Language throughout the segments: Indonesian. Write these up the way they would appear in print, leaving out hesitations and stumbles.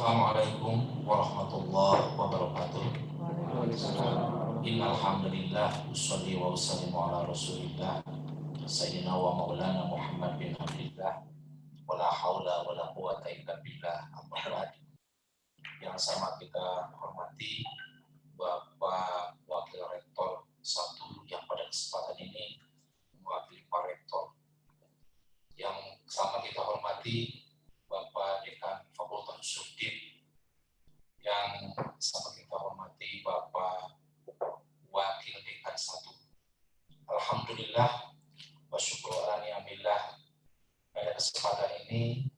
Assalamualaikum warahmatullahi wabarakatuh. Innal hamdalillah usholli wa usallimu ala Rasulillah sayyidina wa maulana Muhammad bin Abdillah wala haula wala quwata illa billah. Amma ba'd. Yang sama kita hormati Bapak Wakil Rektor 1 yang pada kesempatan ini mewakili Pak Rektor. Yang sama kita hormati Bapak Dekan Fakultas Usuluddin, yang sama kita hormati Bapak Wakil Dekan 1. Alhamdulillah wa syukur ala ni'amillah, pada kesempatan ini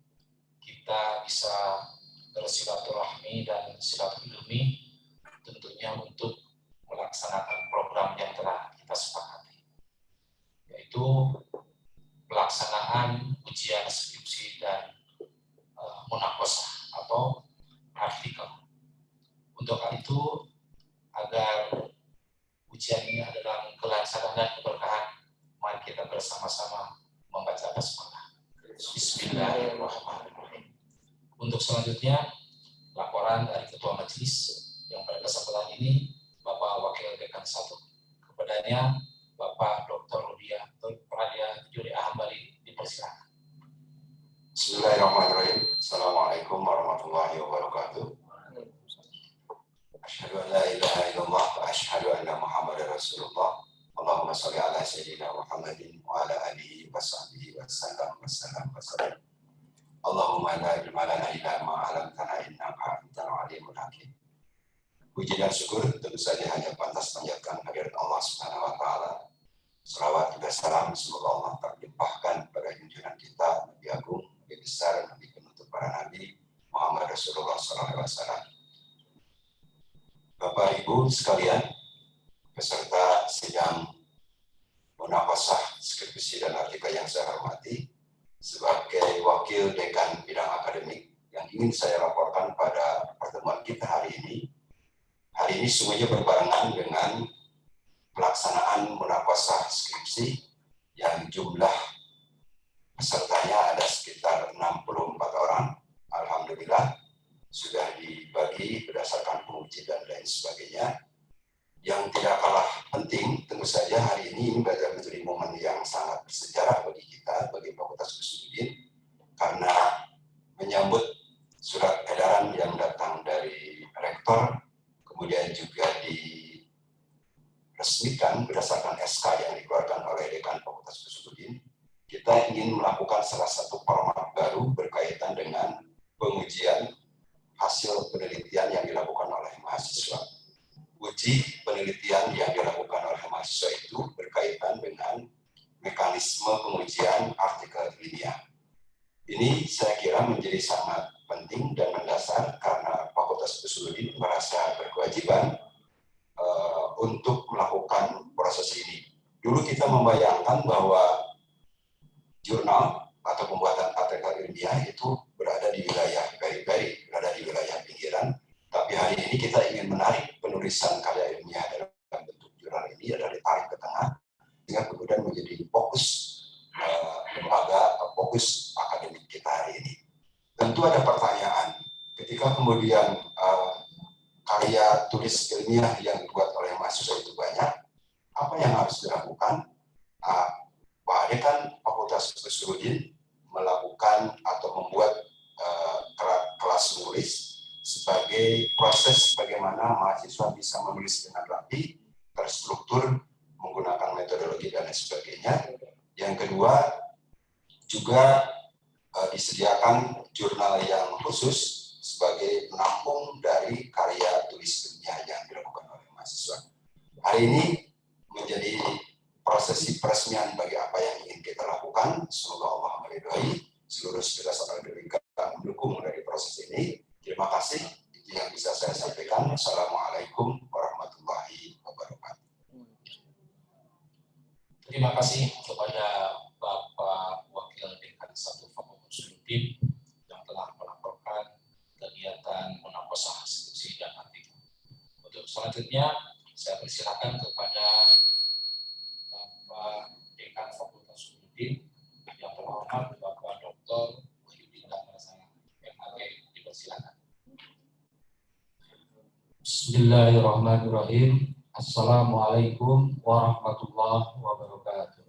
kita bisa bersilaturahmi dan silaturahmi tentunya untuk melaksanakan program yang telah kita sepakati, yaitu pelaksanaan ujian skripsi dan munaqashah atau artikel. Untuk hal itu, agar ujian ini adalah kelancaran dan keberkahan, mari kita bersama-sama membaca basmalah. Bismillahirrahmanirrahim. Untuk selanjutnya, laporan dari Ketua Majelis yang pada kesempatan ini Bapak Wakil Dekan 1. Kepadanya Bapak Dr. Rudia Pradia Juri Ahmari, dipersilakan. Bismillahirrahmanirrahim. Assalamualaikum warahmatullahi wabarakatuh. Asyhadu an la ilaha illallah wa asyhadu anna Muhammadar Rasulullah. Allahumma shalli ala sayyidina Muhammadin wa ala alihi wa sahbihi wa sallam. Allahumma la ilma lana illa ma 'allamtana innaka antal alimul hakim. Puji dan syukur tentu saja hanya pantas panjatkan kehadirat Allah Subhanahu wa taala. Selawat juga salam semoga Allah terlimpahkan pada junjungan kita Nabi Agung, Nabi besar, Nabi penutup para nabi Muhammad Rasulullah SAW. Bapak Ibu sekalian, peserta sidang munaqashah skripsi dan artikel yang saya hormati, sebagai wakil dekan bidang akademik yang ingin saya laporkan pada pertemuan kita hari ini semuanya berbarengan dengan pelaksanaan munaqashah skripsi yang jumlah pesertanya ada sekitar 64 orang. Alhamdulillah sudah dibagi berdasarkan penguji dan lain sebagainya. Yang tidak kalah penting, tentu saja hari ini menjadi momen yang sangat bersejarah bagi kita, bagi Fakultas Usuluddin, karena menyambut surat edaran yang datang dari Rektor, kemudian juga diresmikan berdasarkan SK yang dikeluarkan oleh Dekan Fakultas Usuluddin. Kita ingin melakukan salah satu format baru berkaitan dengan pengujian hasil penelitian yang dilakukan oleh mahasiswa. Uji penelitian yang dilakukan oleh mahasiswa itu berkaitan dengan mekanisme pengujian artikel ilmiah. Ini saya kira menjadi sangat penting dan mendasar karena Fakultas Usuluddin merasa berkewajiban untuk melakukan proses ini. Dulu kita membayangkan bahwa jurnal atau pembuatan artikel ilmiah itu berada di wilayah periferi, berada di wilayah pinggiran. Tapi hari ini kita ingin menarik penulisan karya ilmiah dalam bentuk jurnal ini adalah ditarik ke tengah, sehingga kemudian menjadi fokus lembaga atau fokus akademik kita hari ini. Tentu ada pertanyaan, ketika kemudian karya tulis ilmiah yang dibuat oleh mahasiswa itu banyak, apa yang harus dilakukan? Pak Dekan Fakultas Usuluddin melakukan atau membuat kelas menulis sebagai proses bagaimana mahasiswa bisa menulis dengan rapi, terstruktur, menggunakan metodologi dan lain sebagainya. Yang kedua, juga disediakan jurnal yang khusus sebagai penampung dari karya tulis ilmiah yang dilakukan oleh mahasiswa. Hari ini menjadi prosesi peresmian bagi apa yang ingin kita lakukan. Semoga Allah meridhai seluruh saudara-saudara akademika mendukung dari proses ini. Terima kasih. Itu yang bisa saya sampaikan. Assalamualaikum warahmatullahi wabarakatuh. Terima kasih kepada Bapak Wakil Dekan 1 Fakultas Usuluddin yang telah melaporkan kegiatan munaqashah skripsi dan artikel. Untuk selanjutnya, saya persilakan kepada Bapak Dekan Fakultas Usuluddin yang terhormat Bapak Dr. Wahyudin MAG, dipersilakan. Bismillahirrahmanirrahim. Assalamualaikum warahmatullahi wabarakatuh.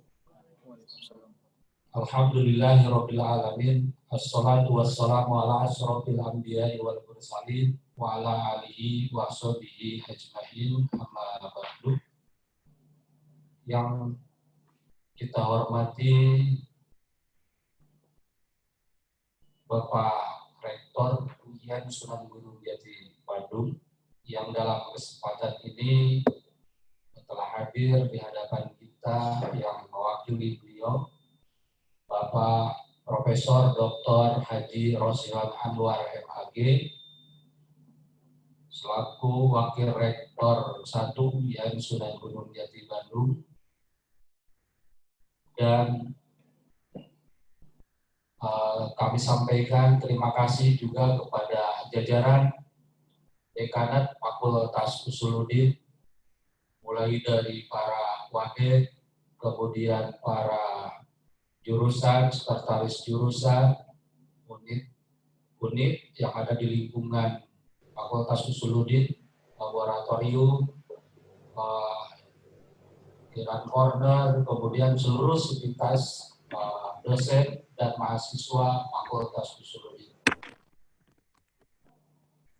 Alhamdulillahirabbil alamin. Assalatu wassalamu ala asyrofil anbiya'i wal mursalin wa ala alihi wa sahbihi ajmain. Amma ba'du. Yang kita hormati Bapak Rektor UIN Sunan Gunung Jati Bandung, yang dalam kesempatan ini telah hadir di hadapan kita yang mewakili beliau, Bapak Profesor Dr. Haji Rosihan Anwar MAG, selaku Wakil Rektor 1 UIN Sunan Gunung Jati Bandung, dan kami sampaikan terima kasih juga kepada jajaran Dekanat Fakultas Usuluddin, mulai dari para wahed, kemudian para jurusan, sekretaris jurusan, unit yang ada di lingkungan Fakultas Usuluddin, laboratorium, Iran Corner, kemudian seluruh sivitas dosen dan mahasiswa Fakultas Usuluddin.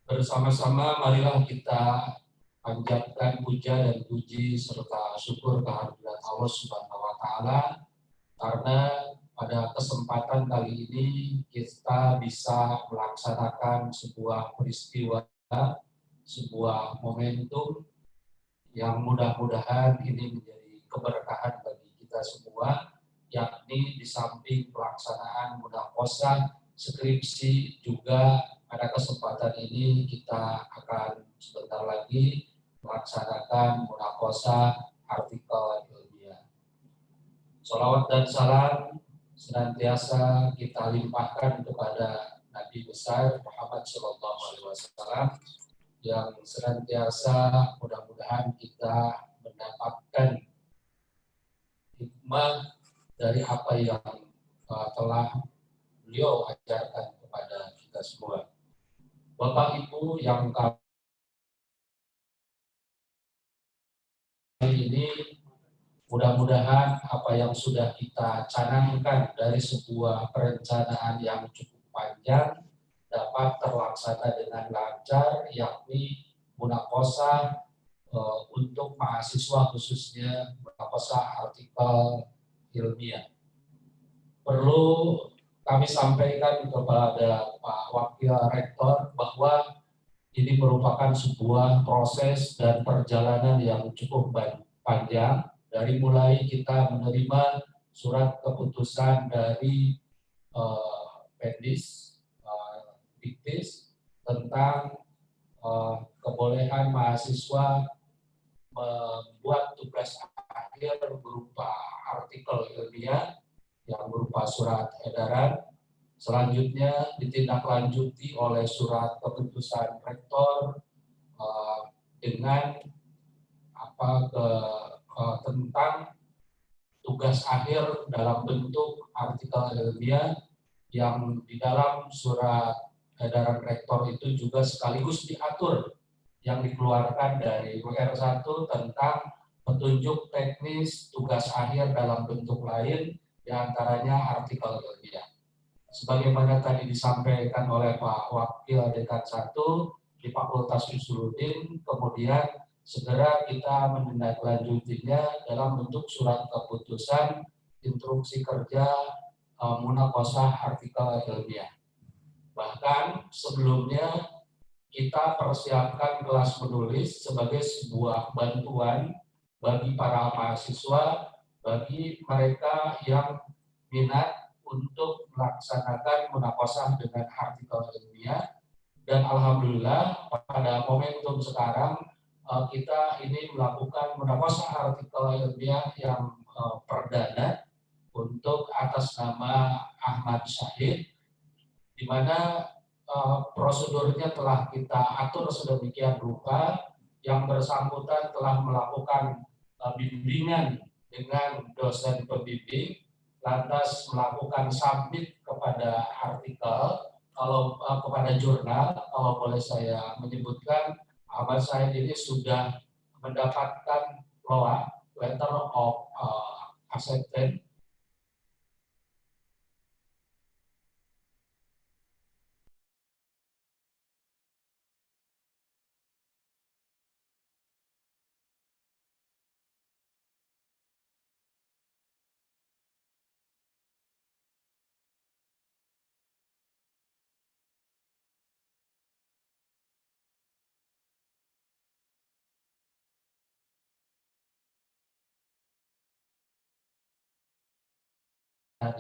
Bersama-sama marilah kita panjatkan puja dan puji serta syukur kehadirat Allah Subhanahu wa taala, karena pada kesempatan kali ini kita bisa melaksanakan sebuah peristiwa, sebuah momentum yang mudah-mudahan ini menjadi keberkahan bagi kita semua, yakni di samping pelaksanaan munaqosyah skripsi, juga pada kesempatan ini kita akan sebentar lagi melaksanakan munaqosyah artikel ilmiah. Shalawat dan salam senantiasa kita limpahkan kepada Nabi besar Muhammad SAW, yang senantiasa mudah-mudahan kita mendapatkan hikmah dari apa yang telah beliau ajarkan kepada kita semua. Bapak Ibu yang kali ini, mudah-mudahan apa yang sudah kita canangkan dari sebuah perencanaan yang cukup panjang dapat terlaksana dengan lancar, yakni munaqosyah untuk mahasiswa, khususnya munaqosyah artikel ilmiah. Perlu kami sampaikan kepada Pak Wakil Rektor bahwa ini merupakan sebuah proses dan perjalanan yang cukup panjang, dari mulai kita menerima surat keputusan dari Pendis Diktis tentang kebolehan mahasiswa membuat tugas akhir berupa artikel ilmiah yang berupa surat edaran. Selanjutnya ditindaklanjuti oleh surat keputusan rektor dengan tentang tugas akhir dalam bentuk artikel ilmiah, yang di dalam surat edaran rektor itu juga sekaligus diatur yang dikeluarkan dari WR1 tentang petunjuk teknis tugas akhir dalam bentuk lain, diantaranya artikel ilmiah. Sebagaimana tadi disampaikan oleh Pak Wakil Dekan 1 di Fakultas Usuluddin, kemudian segera kita menindaklanjutinya dalam bentuk surat keputusan instruksi kerja munaqosyah artikel ilmiah. Bahkan sebelumnya kita persiapkan kelas menulis sebagai sebuah bantuan bagi para mahasiswa, bagi mereka yang minat untuk melaksanakan munaqosyah dengan artikel ilmiah. Dan alhamdulillah pada momentum sekarang kita ini melakukan munaqosyah artikel ilmiah yang perdana untuk atas nama Ahmad Syahid, di mana prosedurnya telah kita atur sedemikian rupa. Yang bersangkutan telah melakukan bimbingan dengan dosen pembimbing, lantas melakukan submit kepada artikel, kepada jurnal, kalau boleh saya menyebutkan Ahmad Syahid ini sudah mendapatkan letter of acceptance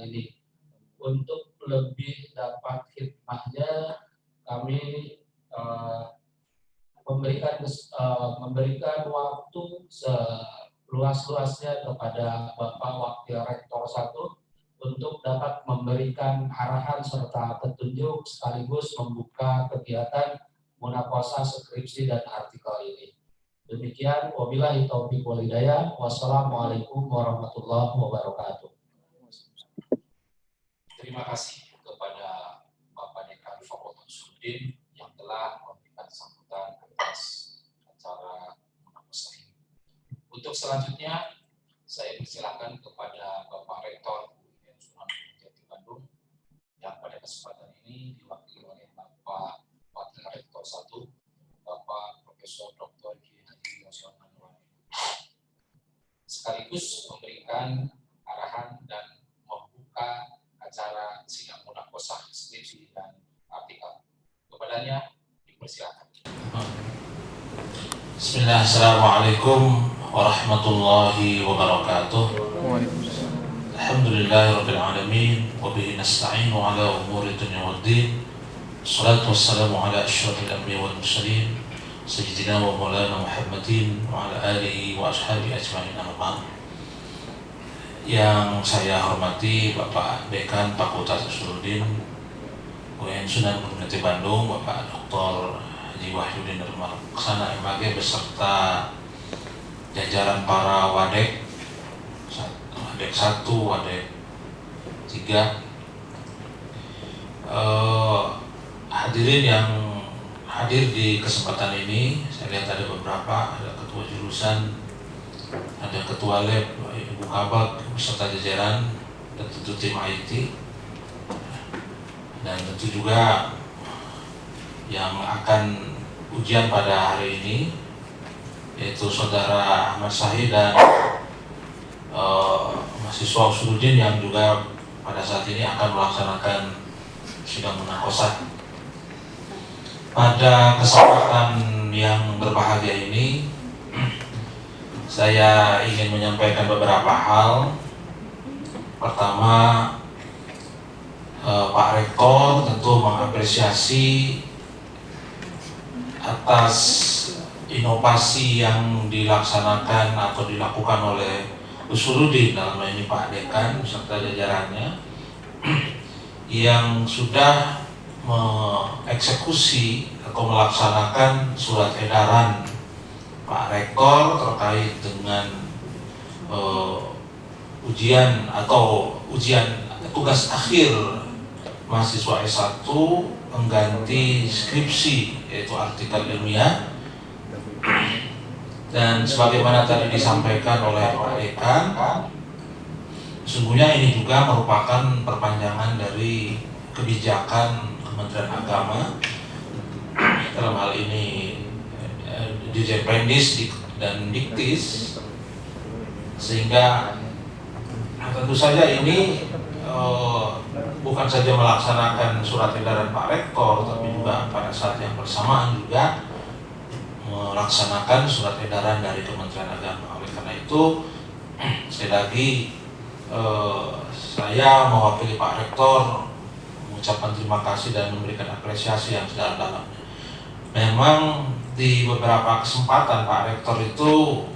ini. Untuk lebih dapat hikmahnya, kami memberikan waktu seluas-luasnya kepada Bapak Wakil Rektor 1 untuk dapat memberikan arahan serta petunjuk sekaligus membuka kegiatan munaqashah skripsi dan artikel ini. Demikian, wabillahi taufiq wal hidayah. Wassalamualaikum warahmatullahi wabarakatuh. Terima kasih kepada Bapak Dekan Fakultas Usuluddin yang telah memberikan sambutan atas acara munaqashah ini. Untuk selanjutnya, saya persilakan kepada Bapak Rektor UIN Sunan Gunung Jati Bandung yang pada kesempatan ini diwakili oleh Bapak Wakil Rektor 1, Bapak Profesor Dr. Kiai Haji Yusuf Anwar, sekaligus memberikan arahan dan membuka acara sidang munaqashah skripsi dan artikel. Kepadanya dipersilakan. Bismillah, assalamualaikum warahmatullahi wabarakatuh. Alhamdulillahirabbil alamin wa bihi nasta'inu ala umuri dunya waddin. Wassalatu wassalamu ala asyrafil anbiya'i wal mursalin sayyidina wa maulana Muhammadin wa ala alihi wa ashabihi ajma'in amma. Yang saya hormati Bapak Dekan Fakultas Usuluddin UIN Sunan Gunung Jati Bandung, Bapak Dr. Haji Wahyudin Darmalaksana MAG beserta jajaran para wadek 1, wadek 3, hadirin yang hadir di kesempatan ini. Saya lihat ada beberapa, ada ketua jurusan, ada ketua lab, Ibu Kabak beserta jajaran, dan tentu tim IT, dan tentu juga yang akan ujian pada hari ini, yaitu Saudara Ahmad Syahid dan mahasiswa Usuluddin yang juga pada saat ini akan melaksanakan sidang munaqashah. Pada kesempatan yang berbahagia ini, saya ingin menyampaikan beberapa hal. Pertama, Pak Rektor tentu mengapresiasi atas inovasi yang dilaksanakan atau dilakukan oleh Usuluddin, dalam hal ini Pak Dekan beserta jajarannya, yang sudah mengeksekusi atau melaksanakan surat edaran Pak Rektor terkait dengan ujian tugas akhir mahasiswa S1 pengganti skripsi, yaitu artikel ilmiah. Dan sebagaimana tadi disampaikan oleh Pak Dekan, sesungguhnya ini juga merupakan perpanjangan dari kebijakan Kementerian Agama, dalam hal ini Dirjen Pendis dan Diktis, sehingga tentu saja ini bukan saja melaksanakan surat edaran Pak Rektor, tapi juga pada saat yang bersamaan juga melaksanakan surat edaran dari Kementerian Agama. Oleh karena itu, sekali lagi saya mewakili Pak Rektor mengucapkan terima kasih dan memberikan apresiasi yang sedalam-dalamnya. Memang di beberapa kesempatan Pak Rektor itu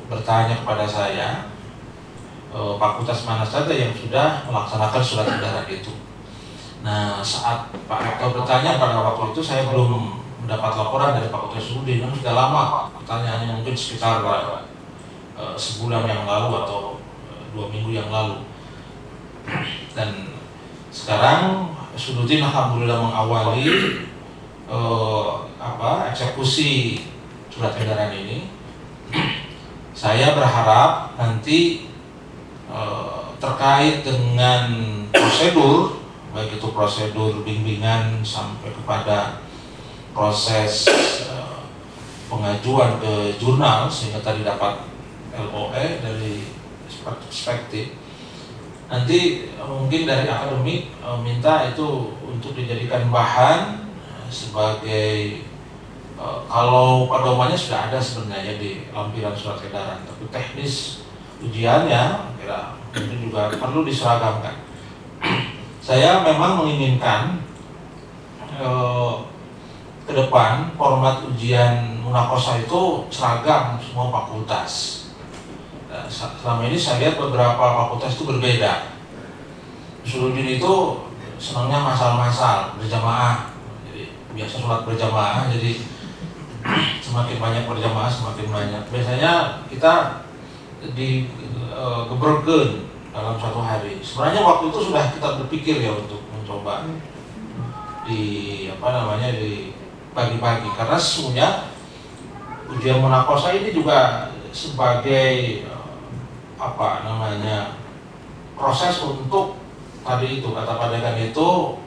bertanya kepada saya, fakultas mana saja yang sudah melaksanakan surat edaran itu. Nah, saat Pak Rektor bertanya pada waktu itu, saya belum mendapat laporan dari Fakultas Usuluddin. Sudah lama, pertanyaannya mungkin sekitar sebulan yang lalu atau 2 minggu yang lalu. Dan sekarang Usuluddin alhamdulillah mengawali eksekusi surat edaran ini. Saya berharap nanti terkait dengan prosedur, baik itu prosedur bimbingan sampai kepada proses pengajuan ke jurnal sehingga tadi dapat LOE dari perspektif. Nanti mungkin dari akademik minta itu untuk dijadikan bahan sebagai kalau pedomannya sudah ada sebenarnya di lampiran surat edaran, tapi teknis ujiannya kira ini juga perlu diseragamkan. Saya memang menginginkan ke depan format ujian munakosa itu seragam semua fakultas. Selama ini saya lihat beberapa fakultas itu berbeda. Usuludin itu senangnya masal-masal berjamaah, jadi biasa sholat berjamaah, jadi semakin banyak berjamaah semakin banyak. Biasanya kita digebergen dalam satu hari. Sebenarnya waktu itu sudah kita berpikir ya untuk mencoba di pagi-pagi, karena sesungguhnya ujian munakosa ini juga sebagai proses untuk tadi itu kata Pak Dekan itu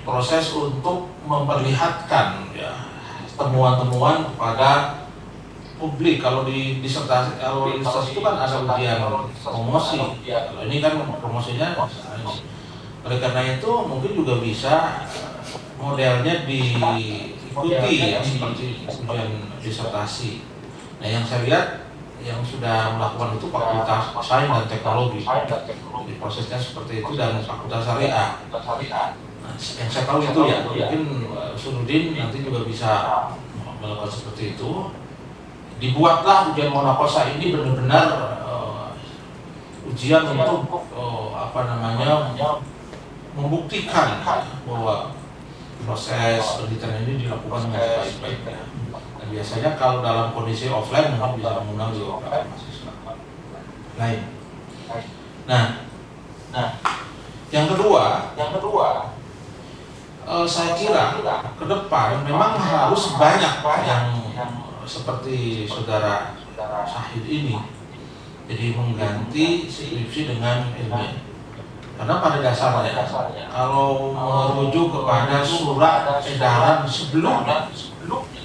proses untuk memperlihatkan ya temuan-temuan kepada publik. Kalau di disertasi itu kan ada ujian promosi. Kalau ini kan promosinya. Oleh karena itu mungkin juga bisa modelnya diikuti ya seperti ujian disertasi. Nah, yang saya lihat yang sudah melakukan itu Fakultas Sains dan Teknologi. Jadi prosesnya seperti itu, dan Fakultas Syariah. Nah, yang saya tahu itu ya, mungkin Sunudin nanti juga bisa melakukan seperti itu. Dibuatlah ujian munakosa ini benar-benar ujian untuk membuktikan bahwa proses penelitian ini dilakukan dengan sebaik-baiknya. Dan biasanya kalau dalam kondisi offline mungkin bisa mengundang juga mahasiswa lain. Nah, yang kedua, saya kira ke depan memang harus banyak yang seperti saudara Syahid ini, jadi mengganti skripsi dengan ilmiah. Karena pada dasarnya kalau merujuk kepada surat edaran sebelumnya,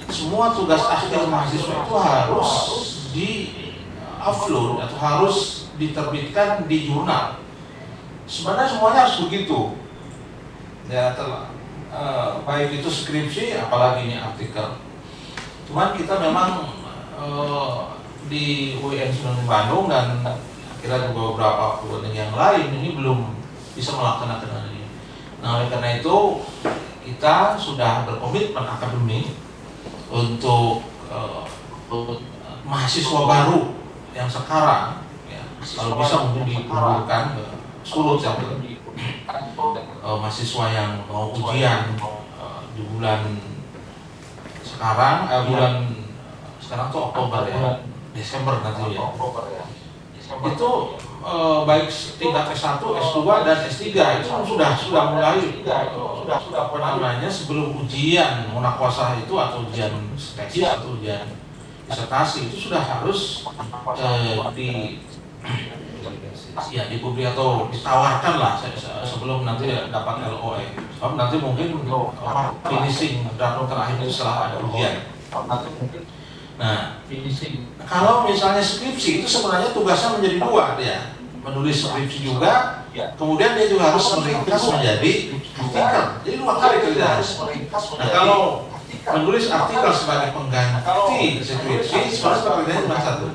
semua tugas akhir mahasiswa itu harus di-upload atau harus diterbitkan di jurnal. Sebenarnya semuanya harus begitu. Ya, baik itu skripsi, apalagi ini artikel. Cuman kita memang di UIN Sunan Bandung dan kira juga beberapa fakultas yang lain ini belum bisa melaksanakan ini. Nah, oleh karena itu kita sudah berkomitmen akademik untuk mahasiswa baru yang sekarang ya, kalau bisa mungkin diundurkan ke Sulut ya, mahasiswa yang mau ujian di bulan sekarang tuh Oktober ya, Desember nanti ya. Itu baik tingkat S1, S2 dan S3 itu sudah mulai sebelum ujian munakosa itu atau ujian tesis atau ujian disertasi itu sudah harus dipublik atau ditawarkan lah sebelum nanti dapat LOE. Sebab nanti mungkin finishing draft terakhir itu setelah ada ujian. Nah, kalau misalnya skripsi itu sebenarnya tugasnya menjadi dua ya, menulis skripsi juga, kemudian dia juga harus meringkas menjadi artikel. Jadi dua kali kerjaan. Nah, kalau menulis artikel sebagai pengganti skripsi, sebenarnya pekerjaannya cuma satu.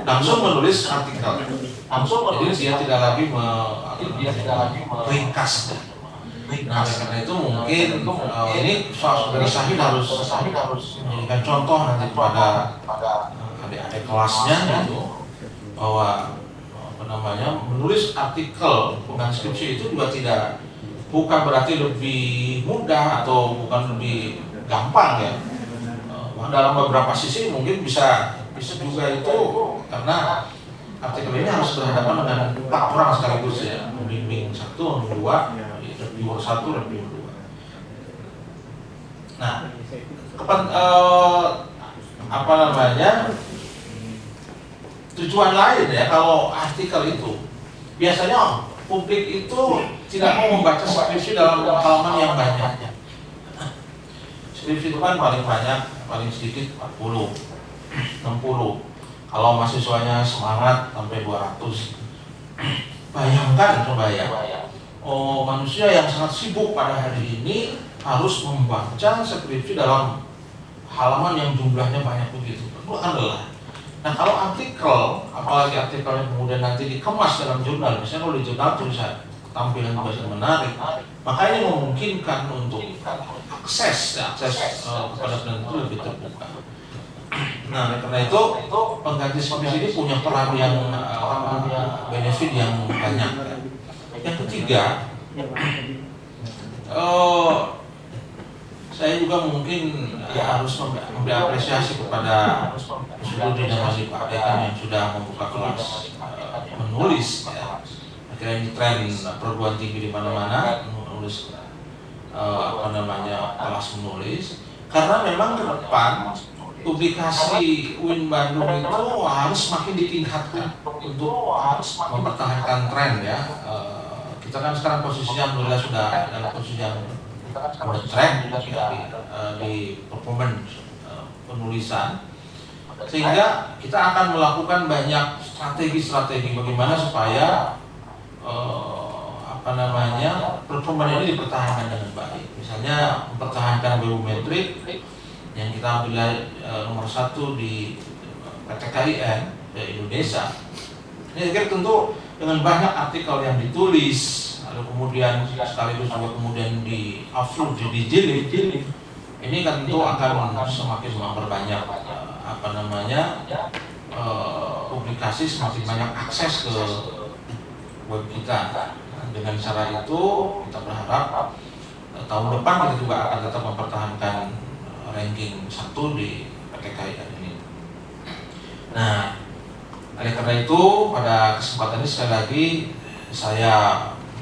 Langsung menulis artikel. Jadi dia tidak lagi meringkas. Nah, karena itu mungkin ini saudara Syahid harus memberikan contoh nanti kepada adik-adik kelasnya gitu, bahwa menulis artikel pengganti skripsi itu juga bukan berarti lebih mudah atau bukan lebih gampang ya. Dalam beberapa sisi mungkin bisa juga itu, karena artikel ini harus berhadapan dengan 4 orang sekaligus ya, membimbing 1, membimbing 2, reviewer 1, reviewer 2. Nah, apa namanya, tujuan lain ya kalau artikel itu biasanya publik itu tidak mau membaca skripsi dalam halaman yang banyak. Skripsi itu kan paling banyak, paling sedikit 40, 60. Kalau mahasiswanya semangat sampai 200. Bayangkan coba ya, manusia yang sangat sibuk pada hari ini harus membaca skripsi dalam halaman yang jumlahnya banyak begitu. Itu adalah. Nah, kalau artikel, apalagi artikel yang kemudian nanti dikemas dalam jurnal, misalnya kalau di jurnal tulisan tampilan tulisan menarik, maka ini memungkinkan untuk akses kepada peneliti itu lebih terbuka. Nah, karena itu pengganti skripsi ini punya peran yang benefit yang banyak. Yang ketiga, saya juga mungkin harus memberi apresiasi kepada Sudin dan Mas Pak Dekan yang sudah membuka kelas menulis. Ya. Akhirnya ini tren perguruan tinggi di mana-mana menulis kelas menulis. Karena memang ke depan publikasi UIN Bandung itu harus makin ditingkatkan untuk mempertahankan tren ya. Kita kan sekarang posisinya alhamdulillah sudah dalam posisi yang tren di performance penulisan, sehingga kita akan melakukan banyak strategi bagaimana supaya performance ini dipertahankan dengan baik. Misalnya mempertahankan biometrik yang kita ambil nomor 1 di PTKIN Indonesia. Ini kira tentu dengan banyak artikel yang ditulis, lalu kemudian sekaligus juga kemudian di-upload, dijilid, ini kan tentu akan semakin memperbanyak publikasi, semakin banyak akses ke web kita. Dengan cara itu kita berharap tahun depan kita juga akan tetap mempertahankan ranking 1 di PTKIN ini. Nah, oleh karena itu pada kesempatan ini sekali lagi saya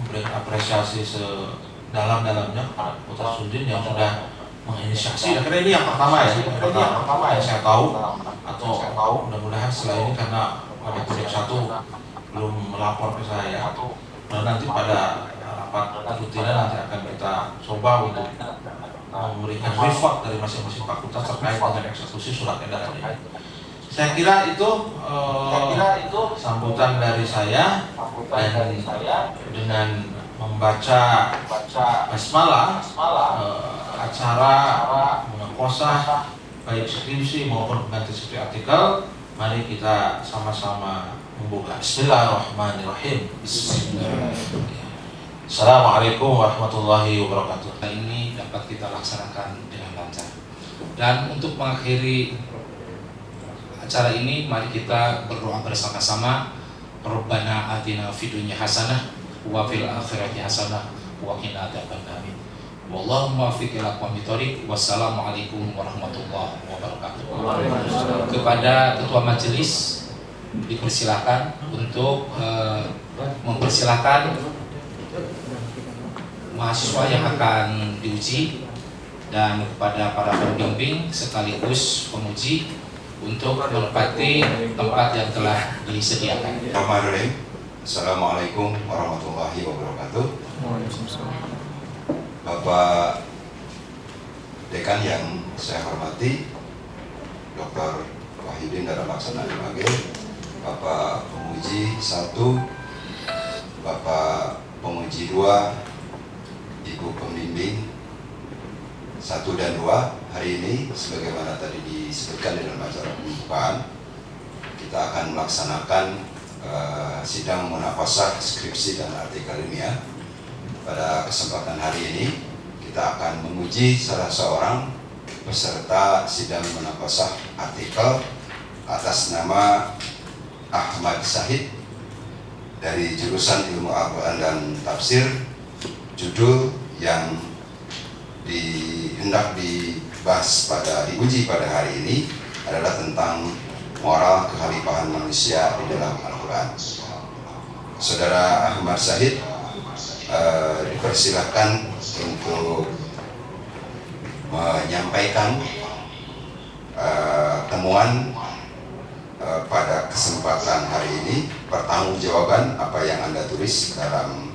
memberikan apresiasi sedalam-dalamnya kepada Putra Sudin yang sudah menginisiasi. Dan karena ini yang pertama ya, yang saya tahu, atau mudah-mudahan setelah ini karena pada proyek 1 belum melapor ke saya, dan nanti pada rapat rutinan nanti akan kita coba untuk memberikan report dari masing-masing fakultas terkait dengan eksekusi surat edaran ini. Saya kira itu sambutan dari saya, dan dengan membaca basmalah acara mengeposah baik skripsi maupun pengganti skripsi artikel, mari kita sama-sama membuka. Bismillahirrahmanirrahim. Assalamualaikum warahmatullahi wabarakatuh. Ini dapat kita laksanakan dengan lancar. Dan untuk mengakhiri acara ini, mari kita berdoa bersama-sama. Rabbana atina fid dunya hasanah wa fil akhirati hasanah wa qina adzabannar. Wallahumma waffiq ila aqwamit thoriq. Wassalamualaikum warahmatullahi wabarakatuh. Kepada ketua majelis dipersilakan untuk mempersilahkan mahasiswa yang akan diuji, dan kepada para pembimbing sekaligus penguji untuk menempati tempat yang telah disediakan. Bismillahirrahmanirrahim. Assalamualaikum warahmatullahi wabarakatuh. Bapak Dekan yang saya hormati, Dr. Wahidin Dara Laksana MAG, Bapak Penguji 1, Bapak Penguji 2, Ibu Pembimbing 1 dan 2, hari ini sebagaimana tadi disebutkan di dalam acara pembukaan, kita akan melaksanakan sidang munaqashah skripsi dan artikel ilmiah. Pada kesempatan hari ini kita akan menguji salah seorang peserta sidang munaqashah artikel atas nama Ahmad Syahid dari jurusan Ilmu Al-Quran dan Tafsir. Judul yang hendak diuji pada hari ini adalah tentang moral kekhalifahan manusia di dalam Al-Quran. Saudara Ahmad Syahid dipersilahkan untuk menyampaikan temuan pada kesempatan hari ini, pertanggungjawaban apa yang Anda tulis dalam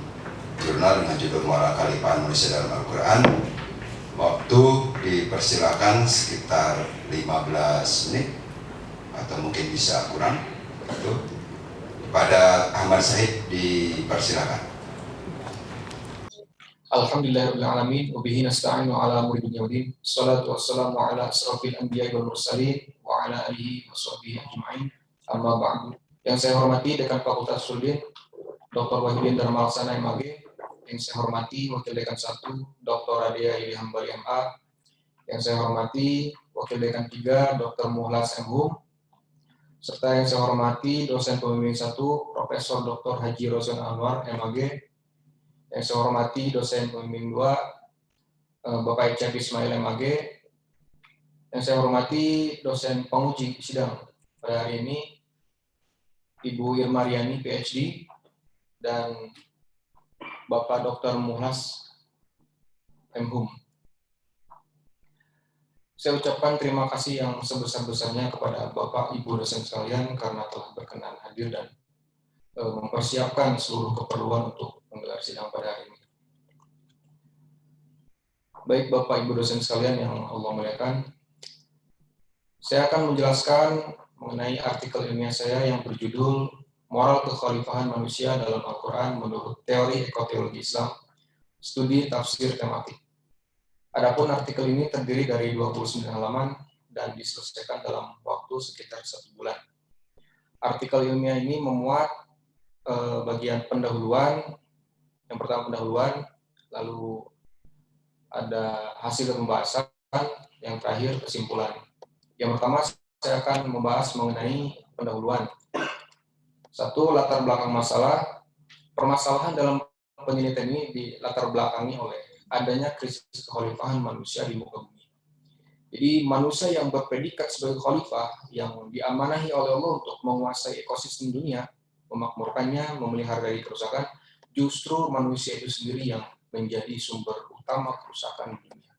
jurnal dengan judul Moral Kekhalifahan Manusia dalam Al-Quran. Waktu dipersilakan sekitar 15 menit atau mungkin bisa kurang. Pada Ahmad Said dipersilakan. Alhamdulillahirabbil alamin wa bihi nasta'inu ala umuri dunya waddin. Shalatu wassalamu ala asrofil anbiya'i wal mursalin wa ala alihi wa sahbihi ajma'in. Amma ba'du. Yang saya hormati Dekan Fakultas Usuluddin Dr. Wahidin Darmalaksana MAG, yang saya hormati Wakil Dekan 1 Dr. Adia Ili Hambali MA, yang saya hormati Wakil Dekan 3 Dr. Muhlas MHum, serta yang saya hormati dosen pembimbing 1 Profesor Dr. Haji Rozan Anwar MAG, yang saya hormati dosen pembimbing 2 Bapak Icap Ismail MAG, yang saya hormati dosen penguji sidang pada hari ini Ibu Irma Riani PhD dan Bapak Dr. Muhlas MHum. Saya ucapkan terima kasih yang sebesar-besarnya kepada Bapak Ibu dosen sekalian karena telah berkenan hadir dan mempersiapkan seluruh keperluan untuk menggelar sidang pada hari ini. Baik Bapak Ibu dosen sekalian yang Allah muliakan, saya akan menjelaskan mengenai artikel ilmiah saya yang berjudul Moral Kekhalifahan Manusia dalam Al-Quran menurut Teori Ekoteologi Islam, Studi Tafsir Tematik. Adapun artikel ini terdiri dari 29 halaman dan diselesaikan dalam waktu sekitar 1 bulan. Artikel ilmiah ini memuat bagian pendahuluan, yang pertama pendahuluan, lalu ada hasil pembahasan, yang terakhir kesimpulan. Yang pertama saya akan membahas mengenai pendahuluan. 1. Latar belakang masalah. Permasalahan dalam penelitian ini dilatar belakangi oleh adanya krisis kekhalifahan manusia di muka bumi. Jadi manusia yang berpredikat sebagai khalifah yang diamanahi oleh Allah untuk menguasai ekosistem dunia, memakmurkannya, memelihara dari kerusakan, justru manusia itu sendiri yang menjadi sumber utama kerusakan dunia.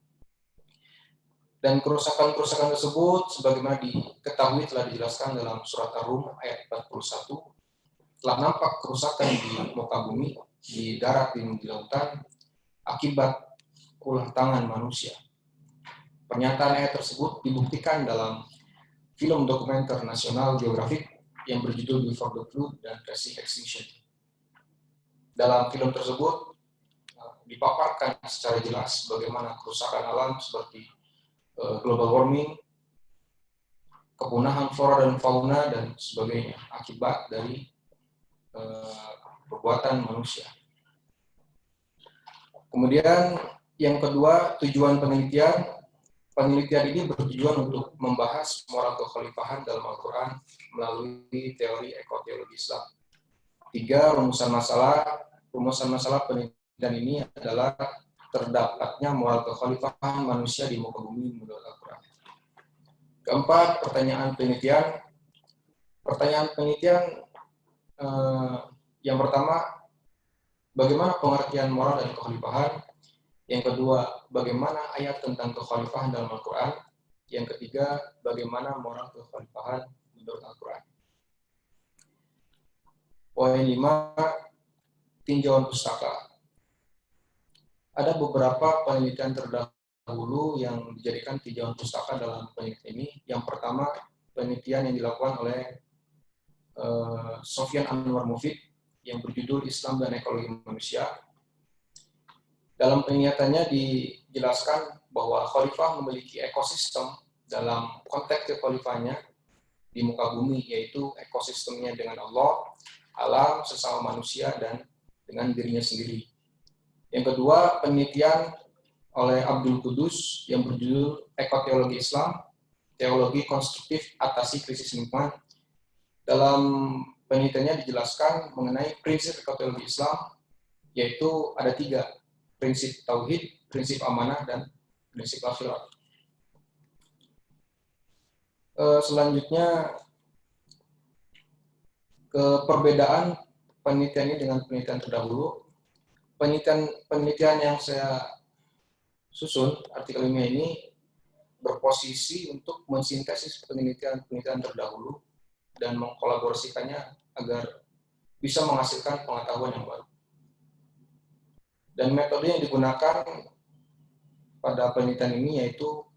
Dan kerusakan-kerusakan tersebut sebagaimana diketahui telah dijelaskan dalam surat Ar-Rum ayat 41, telah nampak kerusakan di muka bumi, di darat, di lautan, akibat ulah tangan manusia. Pernyataan ayat tersebut dibuktikan dalam film dokumenter National Geographic yang berjudul Before the Flood dan Racing Extinction. Dalam film tersebut dipaparkan secara jelas bagaimana kerusakan alam seperti global warming, kepunahan flora dan fauna, dan sebagainya akibat dari perbuatan manusia. Kemudian yang kedua, tujuan penelitian. Penelitian ini bertujuan untuk membahas moral kekhalifahan dalam Al-Quran melalui teori ekoteologi Islam. 3. Rumusan masalah. Rumusan masalah penelitian ini adalah terdapatnya moral kekhalifahan manusia di muka bumi menurut Al-Quran. Keempat, pertanyaan penelitian. Pertanyaan penelitian yang pertama, bagaimana pengertian moral dan kekhalifahan? Yang kedua, bagaimana ayat tentang kekhalifahan dalam Al-Quran? Yang ketiga, bagaimana moral kekhalifahan menurut Al-Quran? Poin 5, tinjauan pustaka. Ada beberapa penelitian terdahulu yang dijadikan tinjauan pustaka dalam penelitian ini. Yang pertama, penelitian yang dilakukan oleh Sofyan Anwar Mufid yang berjudul Islam dan Ekologi Manusia. Dalam penelitiannya dijelaskan bahwa khalifah memiliki ekosistem dalam konteks kekhalifahannya di muka bumi, yaitu ekosistemnya dengan Allah, alam, sesama manusia, dan dengan dirinya sendiri. Yang kedua, penelitian oleh Abdul Qudus yang berjudul Ekoteologi Islam, Teologi Konstruktif Atasi Krisis Lingkungan. Dalam penelitiannya dijelaskan mengenai prinsip ekoteologi Islam, yaitu ada 3, prinsip tauhid, prinsip amanah, dan prinsip akhirat. Selanjutnya ke perbedaan penelitian ini dengan penelitian terdahulu. Penelitian yang saya susun, artikel ilmiah ini berposisi untuk mensintesis penelitian-penelitian terdahulu dan mengkolaborasikannya agar bisa menghasilkan pengetahuan yang baru. Dan metode yang digunakan pada penelitian ini yaitu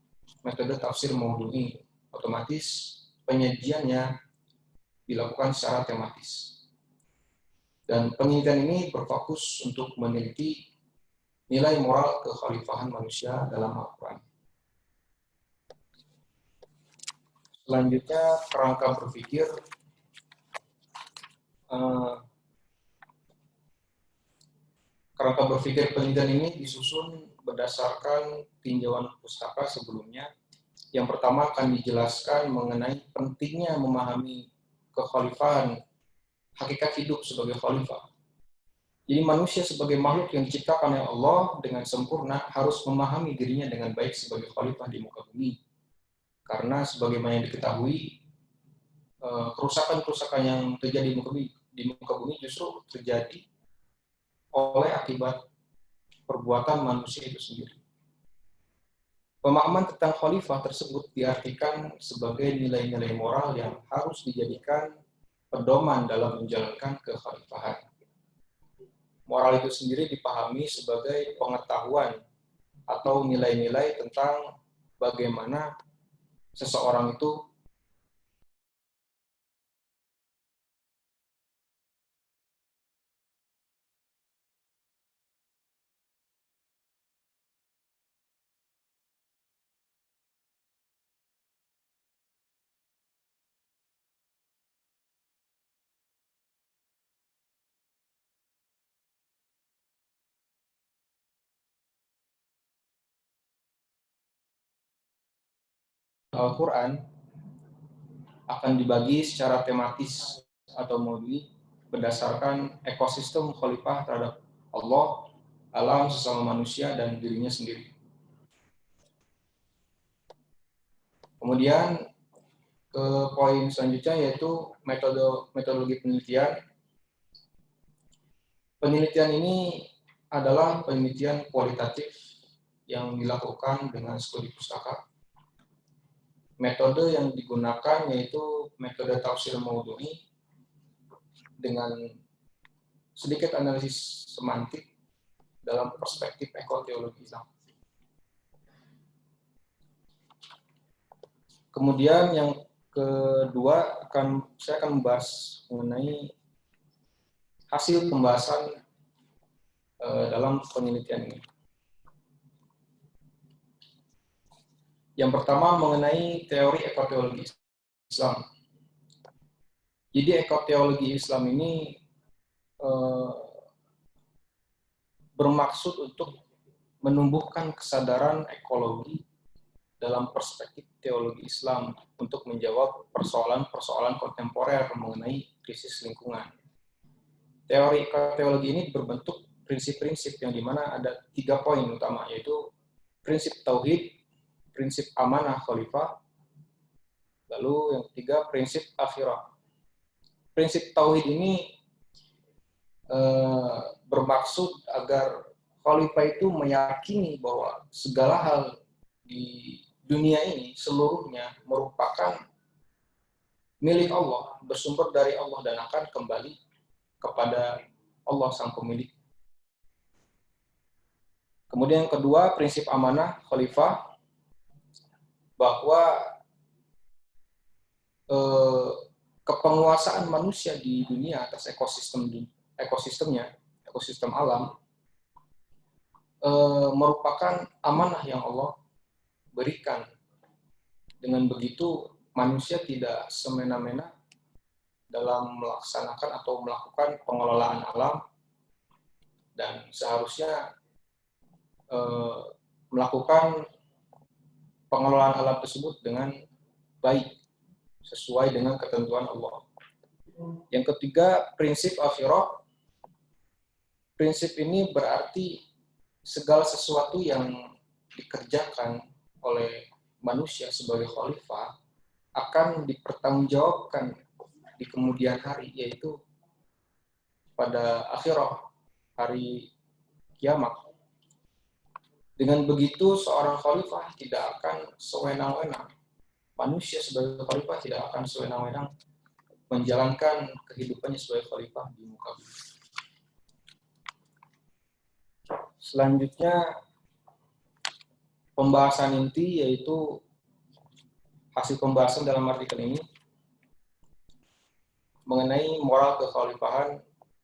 metode tafsir maudhu'i. Otomatis penyajiannya dilakukan secara tematis. Dan penelitian ini berfokus untuk meneliti nilai moral kekhalifahan manusia dalam Al-Quran. Selanjutnya, kerangka berpikir. Kerangka berpikir penelitian ini disusun berdasarkan tinjauan pustaka sebelumnya. Yang pertama akan dijelaskan mengenai pentingnya memahami kekhalifahan, hakikat hidup sebagai khalifah. Jadi manusia sebagai makhluk yang diciptakan oleh Allah dengan sempurna harus memahami dirinya dengan baik sebagai khalifah di muka bumi. Karena sebagaimana yang diketahui, kerusakan-kerusakan yang terjadi di muka bumi justru terjadi oleh akibat perbuatan manusia itu sendiri. Pemahaman tentang khalifah tersebut diartikan sebagai nilai-nilai moral yang harus dijadikan pedoman dalam menjalankan kekhalifahan. Moral itu sendiri dipahami sebagai pengetahuan atau nilai-nilai tentang bagaimana seseorang itu Al-Quran akan dibagi secara tematis atau maudhu'i berdasarkan ekosistem khalifah terhadap Allah, alam, sesama manusia, dan dirinya sendiri. Kemudian ke poin selanjutnya yaitu metodologi penelitian. Penelitian ini adalah penelitian kualitatif yang dilakukan dengan studi pustaka. Metode yang digunakan yaitu metode tafsir maudhu'i dengan sedikit analisis semantik dalam perspektif ekoteologi Islam. Kemudian yang kedua saya akan membahas mengenai hasil pembahasan dalam penelitian ini. Yang pertama mengenai teori ekoteologi Islam. Jadi ekoteologi Islam ini bermaksud untuk menumbuhkan kesadaran ekologi dalam perspektif teologi Islam untuk menjawab persoalan-persoalan kontemporer mengenai krisis lingkungan. Teori ekoteologi ini berbentuk prinsip-prinsip yang dimana ada 3 poin utama, yaitu prinsip tauhid, prinsip amanah khalifah, lalu yang ketiga prinsip akhirah. Prinsip tauhid ini bermaksud agar khalifah itu meyakini bahwa segala hal di dunia ini seluruhnya merupakan milik Allah, bersumber dari Allah dan akan kembali kepada Allah sang pemilik. Kemudian yang kedua, prinsip amanah khalifah, bahwa kepenguasaan manusia di dunia atas ekosistemnya, ekosistem alam, merupakan amanah yang Allah berikan. Dengan begitu, manusia tidak semena-mena dalam melaksanakan atau melakukan pengelolaan alam, dan seharusnya melakukan pengelolaan alam tersebut dengan baik, sesuai dengan ketentuan Allah. Yang ketiga, prinsip akhirah. Prinsip ini berarti segala sesuatu yang dikerjakan oleh manusia sebagai khalifah akan dipertanggungjawabkan di kemudian hari, yaitu pada akhirah, hari kiamat. Dengan begitu seorang khalifah tidak akan sewenang-wenang. Manusia sebagai khalifah tidak akan sewenang-wenang menjalankan kehidupannya sebagai khalifah di muka bumi. Selanjutnya pembahasan inti, yaitu hasil pembahasan dalam artikel ini mengenai moral kekhalifahan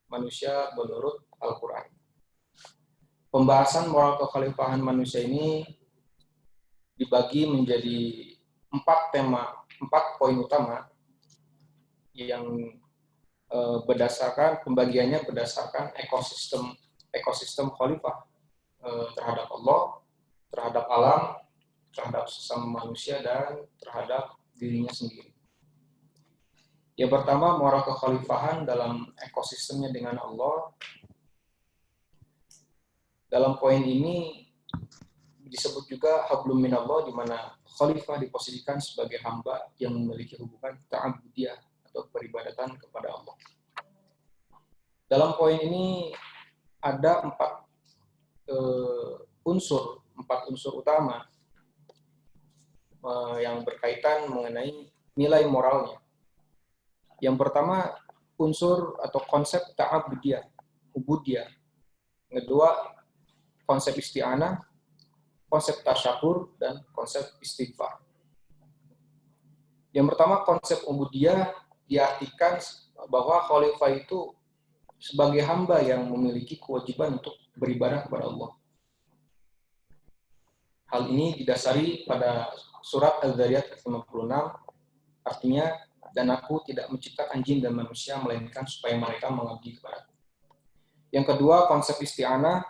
manusia menurut Al-Quran. Pembahasan moral kekhalifahan manusia ini dibagi menjadi 4 poin utama yang pembagiannya berdasarkan ekosistem khalifah terhadap Allah, terhadap alam, terhadap sesama manusia, dan terhadap dirinya sendiri. Yang pertama, moral kekhalifahan dalam ekosistemnya dengan Allah. Dalam poin ini disebut juga hablum minallah, di mana khalifah diposisikan sebagai hamba yang memiliki hubungan ta'abudiyah atau peribadatan kepada Allah. Dalam poin ini ada 4 unsur utama yang berkaitan mengenai nilai moralnya. Yang pertama, unsur atau konsep ta'abudiyah, ubudiyah. Kedua, konsep isti'anah, konsep tasyakur, dan konsep istighfar. Yang pertama, konsep ubudiyah diartikan bahwa khalifah itu sebagai hamba yang memiliki kewajiban untuk beribadah kepada Allah. Hal ini didasari pada surat Al-Dzariyat ayat 56, artinya, dan aku tidak menciptakan jin dan manusia melainkan supaya mereka mengabdi kepadaku. Yang kedua, konsep isti'anah,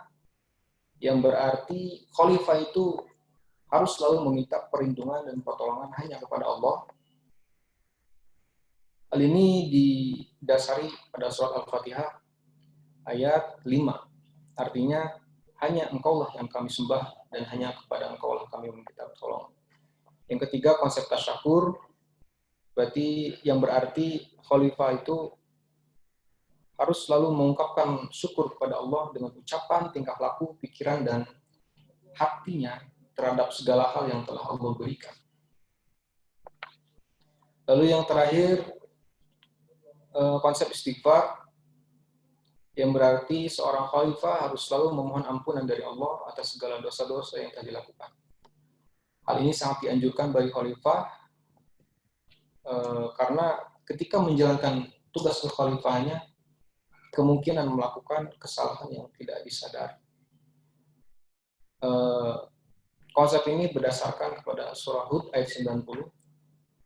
yang berarti khalifah itu harus selalu meminta perlindungan dan pertolongan hanya kepada Allah. Hal ini didasari pada surat Al-Fatihah ayat 5. Artinya, hanya Engkaulah yang kami sembah dan hanya kepada Engkaulah kami meminta pertolongan. Yang ketiga, konsep tasyakur, berarti yang berarti khalifah itu harus selalu mengungkapkan syukur kepada Allah dengan ucapan, tingkah laku, pikiran, dan hatinya terhadap segala hal yang telah Allah berikan. Lalu yang terakhir, konsep istighfar, yang berarti seorang khalifah harus selalu memohon ampunan dari Allah atas segala dosa-dosa yang telah dilakukan. Hal ini sangat dianjurkan bagi khalifah, karena ketika menjalankan tugas kekhalifahannya, kemungkinan melakukan kesalahan yang tidak disadari. Konsep ini berdasarkan kepada surah Hud ayat 90,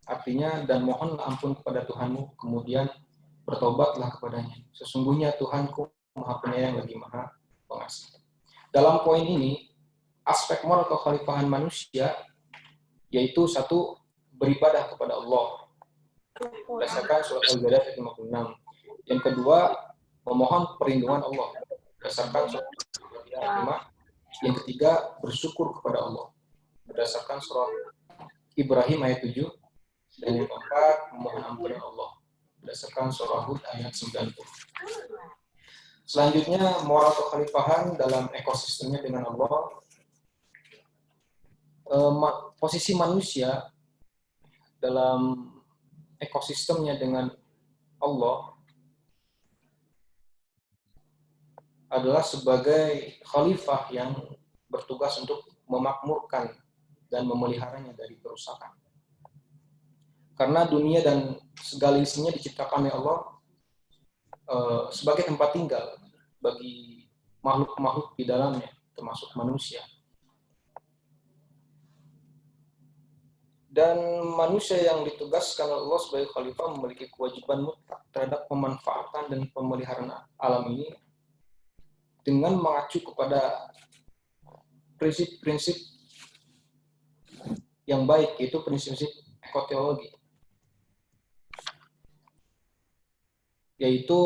artinya, dan mohonlah ampun kepada Tuhanmu, kemudian bertobatlah kepadanya. Sesungguhnya Tuhanku Maha Penyayang lagi Maha Pengasih. Dalam poin ini, aspek moral kekhalifahan manusia, yaitu satu, beribadah kepada Allah, berdasarkan surat Al-Dzariyat ayat 56. Yang kedua, memohon perlindungan Allah, berdasarkan surat Al-Fatihah 5. Yang ketiga, bersyukur kepada Allah, berdasarkan surat Ibrahim ayat 7. Dan yang keempat, memohon ampunan Allah, berdasarkan surah Hud ayat 90. Selanjutnya, moral kekhalifahan dalam ekosistemnya dengan Allah. Posisi manusia dalam ekosistemnya dengan Allah adalah sebagai khalifah yang bertugas untuk memakmurkan dan memeliharanya dari kerusakan. Karena dunia dan segala isinya diciptakan oleh Allah sebagai tempat tinggal bagi makhluk-makhluk di dalamnya, termasuk manusia. Dan manusia yang ditugaskan oleh Allah sebagai khalifah memiliki kewajiban mutlak terhadap pemanfaatan dan pemeliharaan alam ini dengan mengacu kepada prinsip-prinsip yang baik, yaitu prinsip-prinsip ekoteologi, yaitu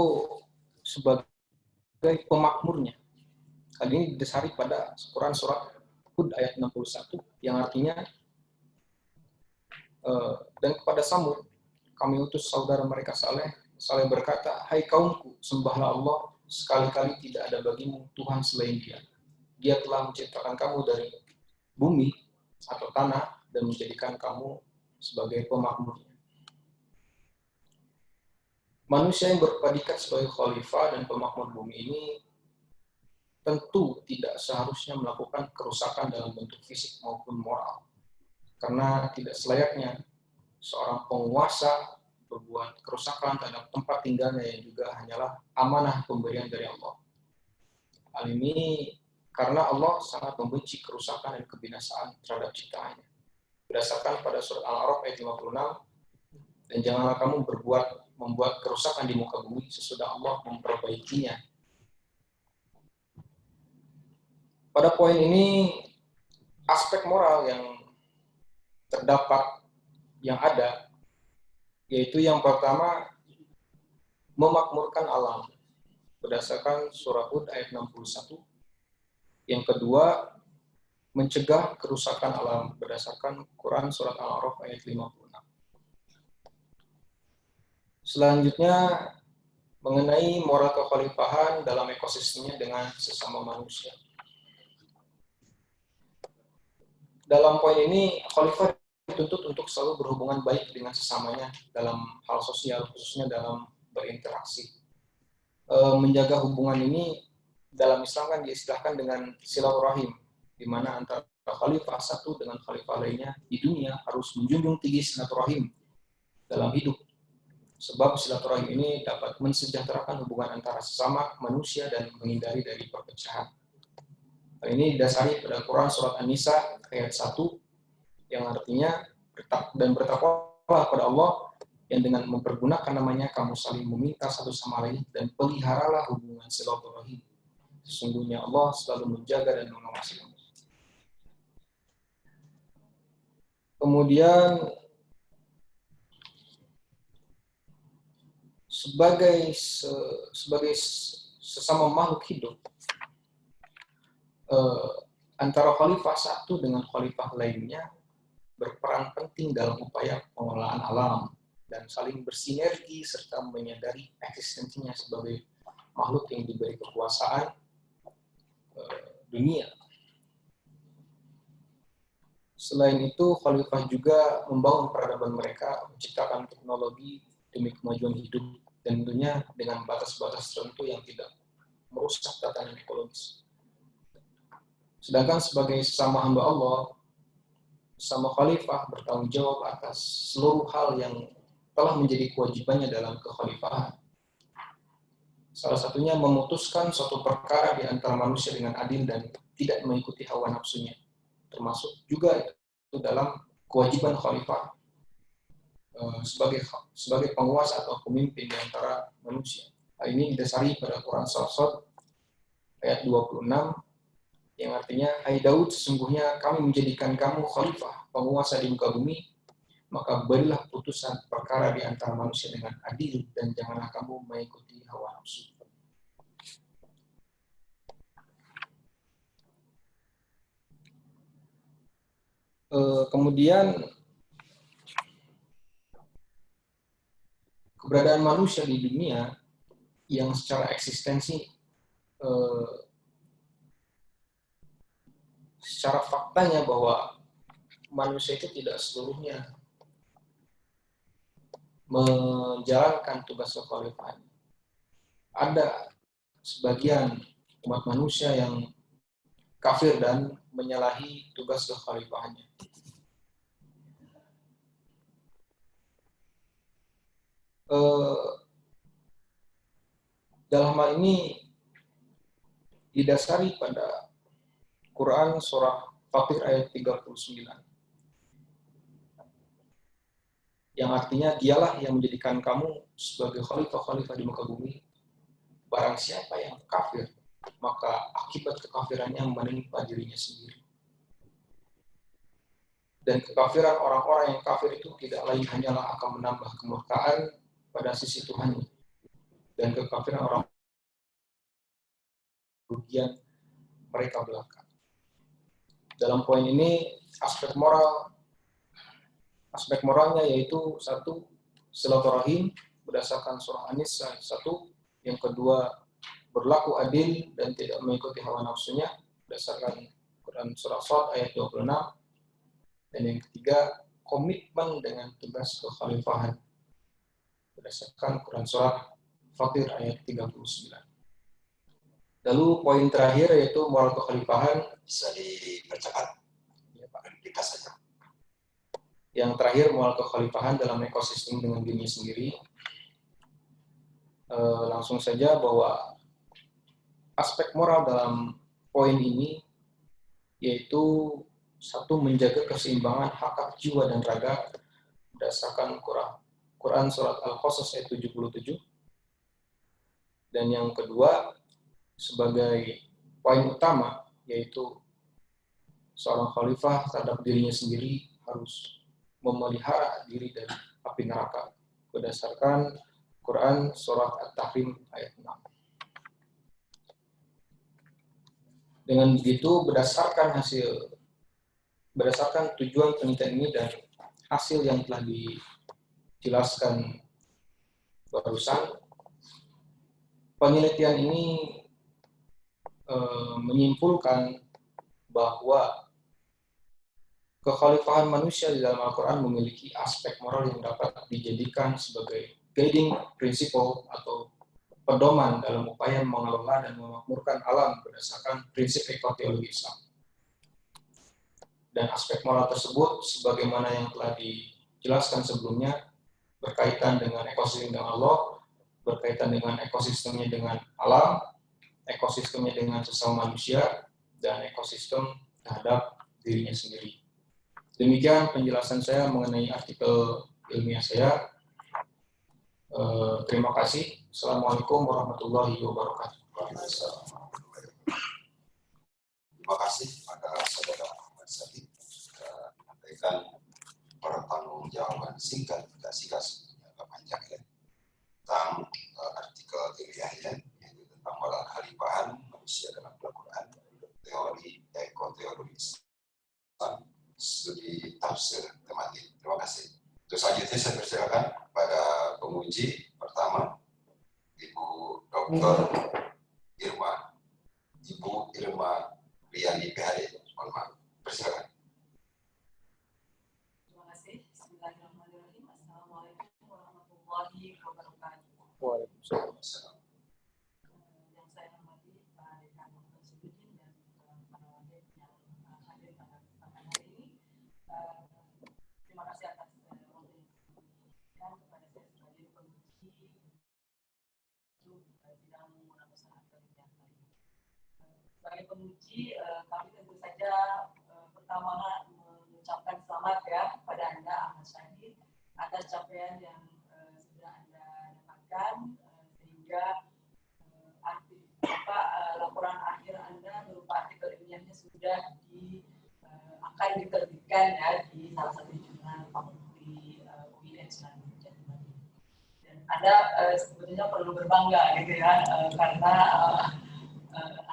sebagai pemakmurnya. Hal ini didasari pada Quran surat Hud ayat 61, yang artinya, dan kepada Samud kami utus saudara mereka Saleh berkata, hai kaumku, sembahlah Allah, sekali-kali tidak ada bagimu Tuhan selain Dia. Dia telah menciptakan kamu dari bumi atau tanah dan menjadikan kamu sebagai pemakmurnya. Manusia yang berpredikat sebagai khalifah dan pemakmur bumi ini tentu tidak seharusnya melakukan kerusakan dalam bentuk fisik maupun moral. Karena tidak selayaknya seorang penguasa berbuat kerusakan terhadap tempat tinggalnya yang juga hanyalah amanah pemberian dari Allah. Hal ini karena Allah sangat membenci kerusakan dan kebinasaan terhadap ciptaannya. Berdasarkan pada surat Al-A'raf ayat 56, dan janganlah kamu membuat kerusakan di muka bumi sesudah Allah memperbaikinya. Pada poin ini, aspek moral yang terdapat, yang ada, yaitu yang pertama, memakmurkan alam, berdasarkan surah Hud ayat 61. Yang kedua, mencegah kerusakan alam, berdasarkan Quran surat Al-A'raf ayat 56. Selanjutnya, mengenai moral kekhalifahan dalam ekosistemnya dengan sesama manusia. Dalam poin ini, khalifah dituntut untuk selalu berhubungan baik dengan sesamanya dalam hal sosial, khususnya dalam berinteraksi. Menjaga hubungan ini dalam Islam kan diistilahkan dengan silaturahim, di mana antara khalifah satu dengan khalifah lainnya di dunia harus menjunjung tinggi silaturahim dalam hidup. Sebab silaturahim ini dapat mensejahterakan hubungan antara sesama manusia dan menghindari dari perpecahan. Hal ini didasari pada Quran surat An-Nisa ayat 1 yang artinya bertakwalah pada Allah yang dengan mempergunakan namanya kamu saling meminta satu sama lain dan peliharalah hubungan silaturahim. Sesungguhnya Allah selalu menjaga dan mengawasi kamu. Kemudian sebagai sesama makhluk hidup, antara khalifah satu dengan khalifah lainnya berperan penting dalam upaya pengelolaan alam dan saling bersinergi serta menyadari eksistensinya sebagai makhluk yang diberi kekuasaan dunia. Selain itu, khalifah juga membangun peradaban mereka, menciptakan teknologi demi kemajuan hidup dan tentunya dengan batas-batas tertentu yang tidak merusak tatanan ekologis. Sedangkan sebagai sesama hamba Allah, sesama khalifah bertanggung jawab atas seluruh hal yang telah menjadi kewajibannya dalam kekhalifahan. Salah satunya memutuskan suatu perkara di antara manusia dengan adil dan tidak mengikuti hawa nafsunya. Termasuk juga itu dalam kewajiban khalifah sebagai penguasa atau pemimpin di antara manusia. Hal ini didasari pada Quran Surat ayat 26 yang artinya, hai Daud, sesungguhnya kami menjadikan kamu khalifah, penguasa di muka bumi, maka berilah putusan perkara di antara manusia dengan adil dan janganlah kamu mengikuti hawa nafsu. Kemudian keberadaan manusia di dunia yang secara eksistensi secara faktanya bahwa manusia itu tidak seluruhnya menjalankan tugas kekhalifahan. Ada sebagian umat manusia yang kafir dan menyalahi tugas kekhalifahannya. Dalam hal ini didasari pada Quran surah Fatir ayat 39 yang artinya dialah yang menjadikan kamu sebagai khalifah-khalifah di muka bumi. Barang siapa yang kafir, maka akibat kekafirannya menimpa dirinya sendiri. Dan kekafiran orang-orang yang kafir itu tidak lain hanyalah akan menambah kemurkaan pada sisi Tuhan. Dan kekafiran orang kerugian mereka belaka. Dalam poin ini aspek moralnya yaitu satu, silaturahim berdasarkan surah An-Nisa 1, yang kedua berlaku adil dan tidak mengikuti hawa nafsunya berdasarkan Quran Surah Shad ayat 26. Dan yang ketiga, komitmen dengan tugas kekhalifahan berdasarkan Quran Surah Fatir ayat 39. Lalu poin terakhir yaitu moral kekhalifahan. Bisa dipercepat, Ya, Pak. ringkas saja. Yang terakhir, moral kekhalifahan dalam ekosistem dengan dirinya sendiri. Langsung saja bahwa aspek moral dalam poin ini yaitu satu, menjaga keseimbangan hak jiwa dan raga berdasarkan Quran Surat Al-Qasas ayat 77. Dan yang kedua, sebagai poin utama, yaitu seorang khalifah terhadap dirinya sendiri harus memelihara diri dari api neraka berdasarkan Quran Surat At-Tahrim ayat 6. Dengan begitu, berdasarkan tujuan penelitian ini dan hasil yang telah dijelaskan barusan, penelitian ini menyimpulkan bahwa kekhalifahan manusia di dalam Al-Quran memiliki aspek moral yang dapat dijadikan sebagai guiding principle atau pedoman dalam upaya mengelola dan memakmurkan alam berdasarkan prinsip ekotologi Islam. Dan aspek moral tersebut, sebagaimana yang telah dijelaskan sebelumnya, berkaitan dengan ekosistem dengan Allah, berkaitan dengan ekosistemnya dengan alam, ekosistemnya dengan sesama manusia, dan ekosistem terhadap dirinya sendiri. Demikian penjelasan saya mengenai artikel ilmiah saya. Terima kasih. Assalamualaikum warahmatullahi wabarakatuh. Terima kasih pada saudara Ahmad Sadiq sudah menyampaikan pertanggungjawaban singkat, tidak singkat, agak panjang ya, tentang artikel ilmiahnya, yaitu tentang moral kekhalifahan manusia dalam Al-Quran, teori ekoteori Islam, studi tafsir tematik. Terima kasih. Terus selanjutnya saya persilakan pada penguji pertama, Ibu Dr. Irma Riani PhD. Mohon maaf. Persilakan. Terima kasih. Bismillahirrahmanirrahim. Assalamualaikum warahmatullahi wabarakatuh. Waalaikumsalam. Yang saya hormati Pak Dekan Dr. Sudin dan para wadik yang hadir pada kesempatan hari ini. Terima kasih atas waktu yang diberikan kepada saya sebagai penguji untuk sidang munaqashah akademik hari ini. Sebagai penguji, kami tentu saja pertama mengucapkan selamat ya kepada Anda Ahmad Syahid atas capaian yang sudah Anda dapatkan, sehingga laporan akhir Anda berupa artikel ilmiahnya sudah akan diterbitkan ya di salah satu jurnal di UIN selanjutnya. Dan Anda sebetulnya perlu berbangga gitu ya, karena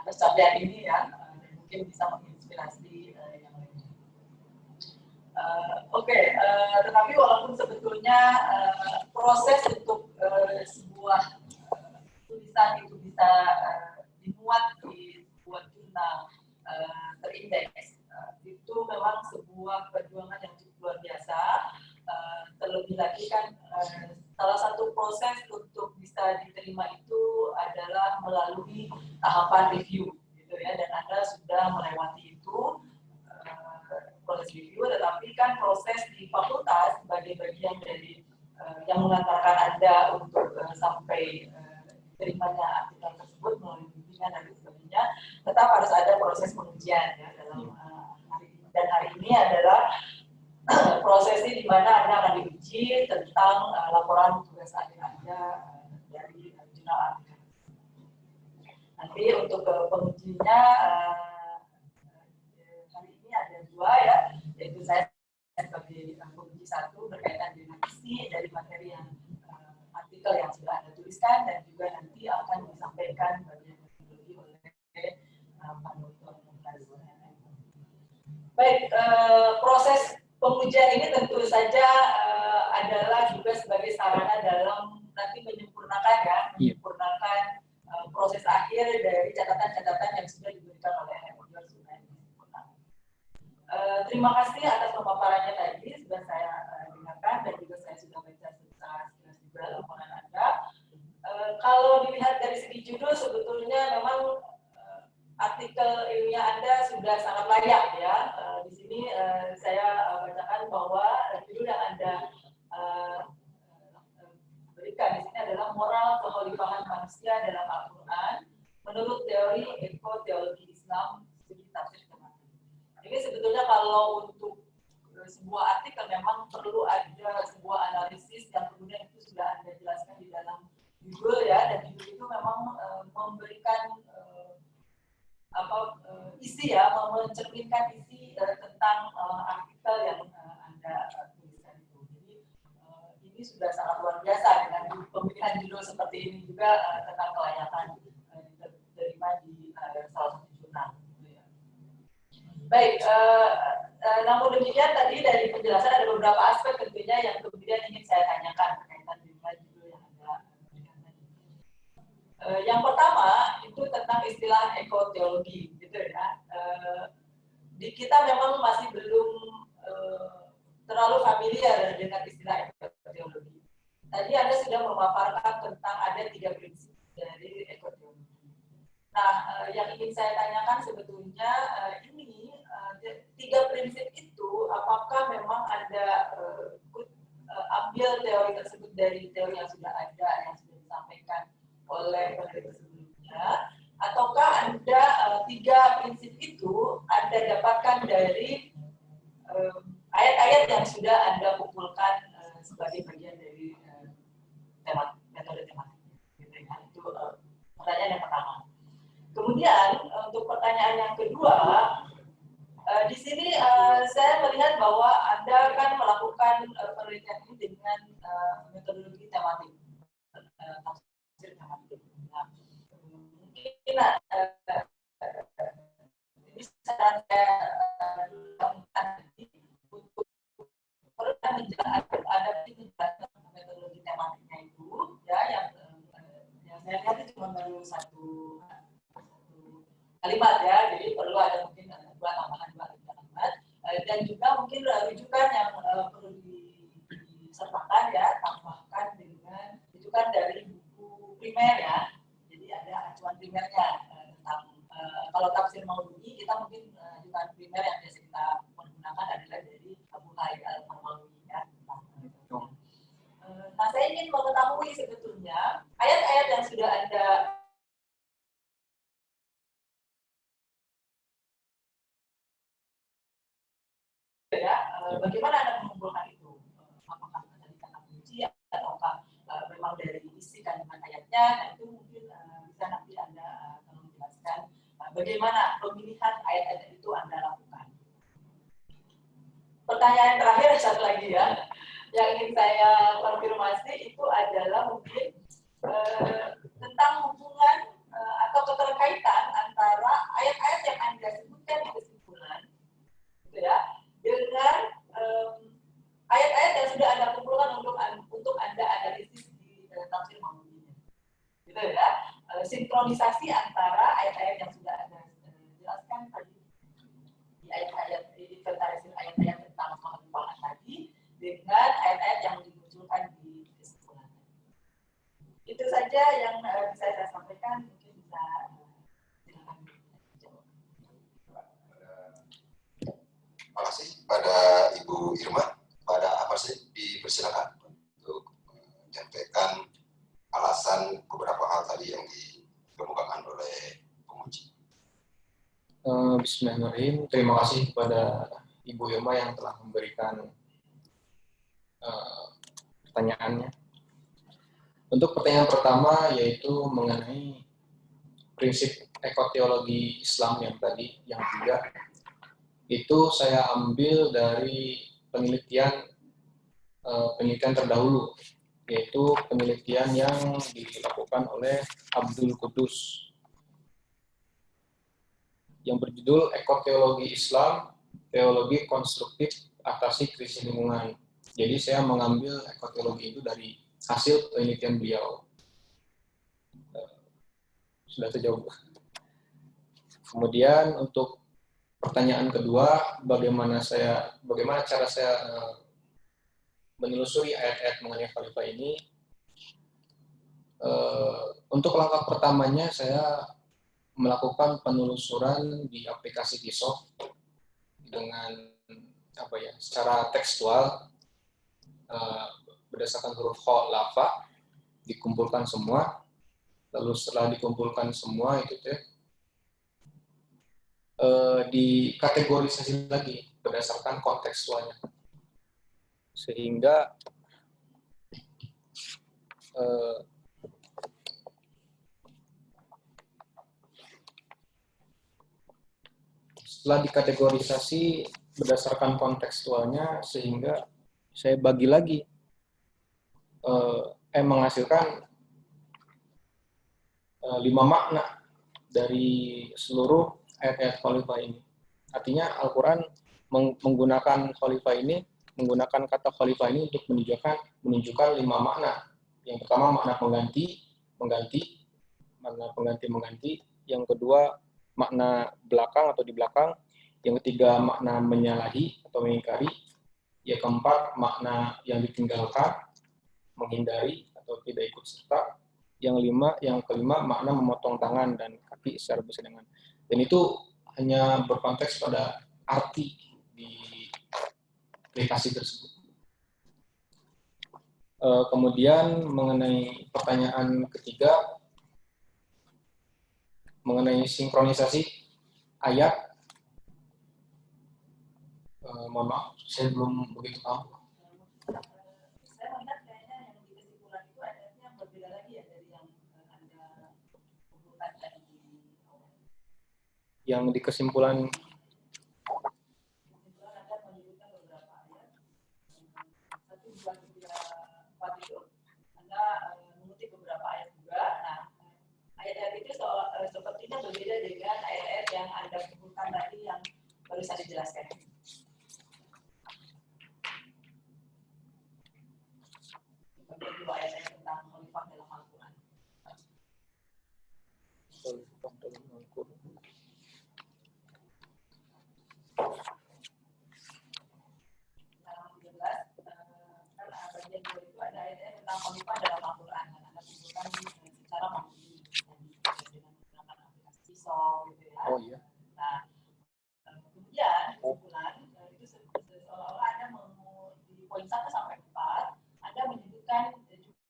atas capaian ini ya, dan mungkin bisa menginspirasi yang lainnya. Tetapi walaupun sebetulnya proses untuk sebuah tulisan itu bisa dimuat di sebuah jurnal terindeks, itu memang sebuah perjuangan yang cukup luar biasa. Terlebih lagi kan salah satu proses untuk bisa diterima itu adalah melalui tahapan review gitu ya, dan Anda sudah melewati itu proses review, tetapi kan proses di fakultas sebagai bagian dari yang mengantarkan Anda untuk sampai diterimanya artikel tersebut melalui bimbingan dan sebagainya, tetap harus ada proses pengujian ya dalam hari ini. Dan hari ini adalah prosesnya di mana Anda akan diuji tentang laporan tugas akhir Anda dari jurnal artikel. Nanti untuk pengujinya hari ini ada dua ya, yaitu saya sebagai penguji satu berkaitan dengan isi dari materi yang artikel yang sudah Anda tuliskan, dan juga nanti akan disampaikan bagian metodologi oleh Pak Dr. Baik, proses pengujian ini tentu saja adalah juga sebagai sarana dalam nanti menyempurnakan proses akhir dari catatan-catatan yang sudah diberikan oleh Terima kasih atas pemaparannya tadi, sudah saya dengarkan dan juga saya sudah baca secara sekilas juga laporan Anda. Kalau dilihat dari segi judul, sebetulnya memang artikel ilmiah Anda sudah sangat layak ya. Di sini saya bacakan bahwa judul yang Anda berikan di sini adalah moral kekhalifahan manusia dalam Al-Quran menurut teori ekoteologi Islam studi tafsir tematik. Ini sebetulnya kalau untuk sebuah artikel memang perlu ada sebuah analisis yang kemudian itu sudah Anda jelaskan di dalam judul ya, dan judul itu memang memberikan isi ya, mencerminkan isi tentang artikel yang Anda tuliskan itu. Jadi ini sudah sangat luar biasa dengan pemilihan judul seperti ini juga tentang kelayakan diterima di salah satu jurnal. Baik, namun demikian tadi dari penjelasan ada beberapa aspek tentunya yang kemudian ingin saya tanyakan berkaitan dengan judul yang Anda berikan tadi. Yang pertama itu tentang istilah ekoteologi, gitu ya. Di kita memang masih belum terlalu familiar dengan istilah ekoteologi. Tadi Anda sudah memaparkan tentang ada 3 prinsip dari ekoteologi. Nah, yang ingin saya tanyakan sebetulnya ini 3 prinsip itu apakah memang Anda ambil teori tersebut dari teori yang sudah ada, yang sudah disampaikan oleh peneliti sebelumnya, ataukah Anda 3 prinsip itu Anda dapatkan dari ayat-ayat yang sudah Anda kumpulkan sebagai bagian dari metode tematik. Itu pertanyaan yang pertama. Kemudian untuk pertanyaan yang kedua, di sini saya melihat bahwa Anda kan melakukan penelitian ini dengan metodologi tematik, tafsir tematik. Nah, mungkin ini saran saya untuk pernah menjelaskan ada penjelasan metodologi tematiknya itu, ya yang saya lihat itu cuma baru satu kalimat ya, jadi perlu ada mungkin 2 tambahan 2 kalimat, dan juga mungkin rujukan yang perlu disertakan ya, tambahkan dengan rujukan dari buku primer ya, jadi ada acuan primernya tentang kalau tafsir Maududi kita mungkin rujukan primer yang biasa kita menggunakan adalah dari Abu Haid al-Maududi ya. Nah, saya ingin mengetahui sebetulnya ayat-ayat yang sudah Anda ya, bagaimana Anda mengumpulkan itu? Apakah dari kata kunci ataukah memang dari isi kandungan ayatnya? Nah, itu mungkin bisa nanti Anda menjelaskan bagaimana pemilihan ayat-ayat itu Anda lakukan. Pertanyaan terakhir satu lagi ya, yang ingin saya konfirmasi itu adalah mungkin tentang hubungan atau keterkaitan antara ayat-ayat yang Anda sebutkan di kesimpulan, gitu ya, dengan ayat-ayat yang sudah Anda kumpulkan untuk Anda analisis di tafsir Maududi, gitu ya. Sinkronisasi antara ayat-ayat yang sudah Anda jelaskan tadi di ayat-ayat inventarisir ayat-ayat tentang kekhalifahan tadi dengan ayat-ayat yang dimunculkan di kesimpulan. Itu saja yang bisa saya sampaikan, mungkin bisa silakan dijawab. Terima kasih pada Ibu Irma. Pada apa sih dipersilakan untuk menyampaikan alasan beberapa hal tadi yang dikemukakan oleh penguji. Bismillahirrahmanirrahim. Terima kasih kepada Ibu Irma yang telah memberikan pertanyaannya. Untuk pertanyaan pertama yaitu mengenai prinsip ekoteologi Islam yang tadi, yang 3, itu saya ambil dari penelitian terdahulu, yaitu penelitian yang dilakukan oleh Abdul Qudus yang berjudul Ekoteologi Islam, Teologi Konstruktif Atasi Krisis Lingkungan. Jadi saya mengambil ekoteologi itu dari hasil penelitian beliau. Sudah terjawab. Kemudian untuk pertanyaan kedua, bagaimana cara saya menelusuri ayat-ayat mengenai khalifah ini. Untuk langkah pertamanya saya melakukan penelusuran di aplikasi Kisof dengan secara tekstual, berdasarkan huruf kha, lafa, dikumpulkan semua. Lalu setelah dikumpulkan semua itu dikategorisasi lagi berdasarkan kontekstualnya, sehingga setelah dikategorisasi berdasarkan kontekstualnya, sehingga saya bagi lagi menghasilkan 5 makna dari seluruh ayat-ayat khalifah ini. Artinya Al-Quran menggunakan kata khalifah ini untuk menunjukkan 5 makna. Yang pertama makna mengganti. Yang kedua makna belakang atau di belakang. Yang ketiga makna menyalahi atau mengingkari. Yang keempat makna yang ditinggalkan, menghindari atau tidak ikut serta. Yang kelima makna memotong tangan dan kaki secara berseberangan. Dan itu hanya berkonteks pada arti di aplikasi tersebut. Kemudian mengenai pertanyaan ketiga, mengenai sinkronisasi ayat, mohon maaf, saya belum begitu tahu. Saya melihat kayaknya yang di kesimpulan itu ayatnya berbeda lagi ya dari yang Anda kumpulkan tadi di awal. Yang di kesimpulan Anda menyebutkan beberapa ayat, 1, 2, 3, 4 itu Anda mengutip beberapa ayat juga. Nah, ayat-ayat itu sepertinya berbeda dengan ayat-ayat yang Anda kumpulkan tadi yang baru saya jelaskan. Kedua ayat tentang khalifah dalam Al-Quran. Bagian 2 itu ada ayat tentang khalifah dalam Al-Quran. Anda kumpulkan secara mandiri dengan menggunakan aplikasi Kisof, gitu ya. Oh iya. Nah, kemudian kesimpulan itu seolah-olah Anda di poin 1 sampai 4, Anda menyebutkan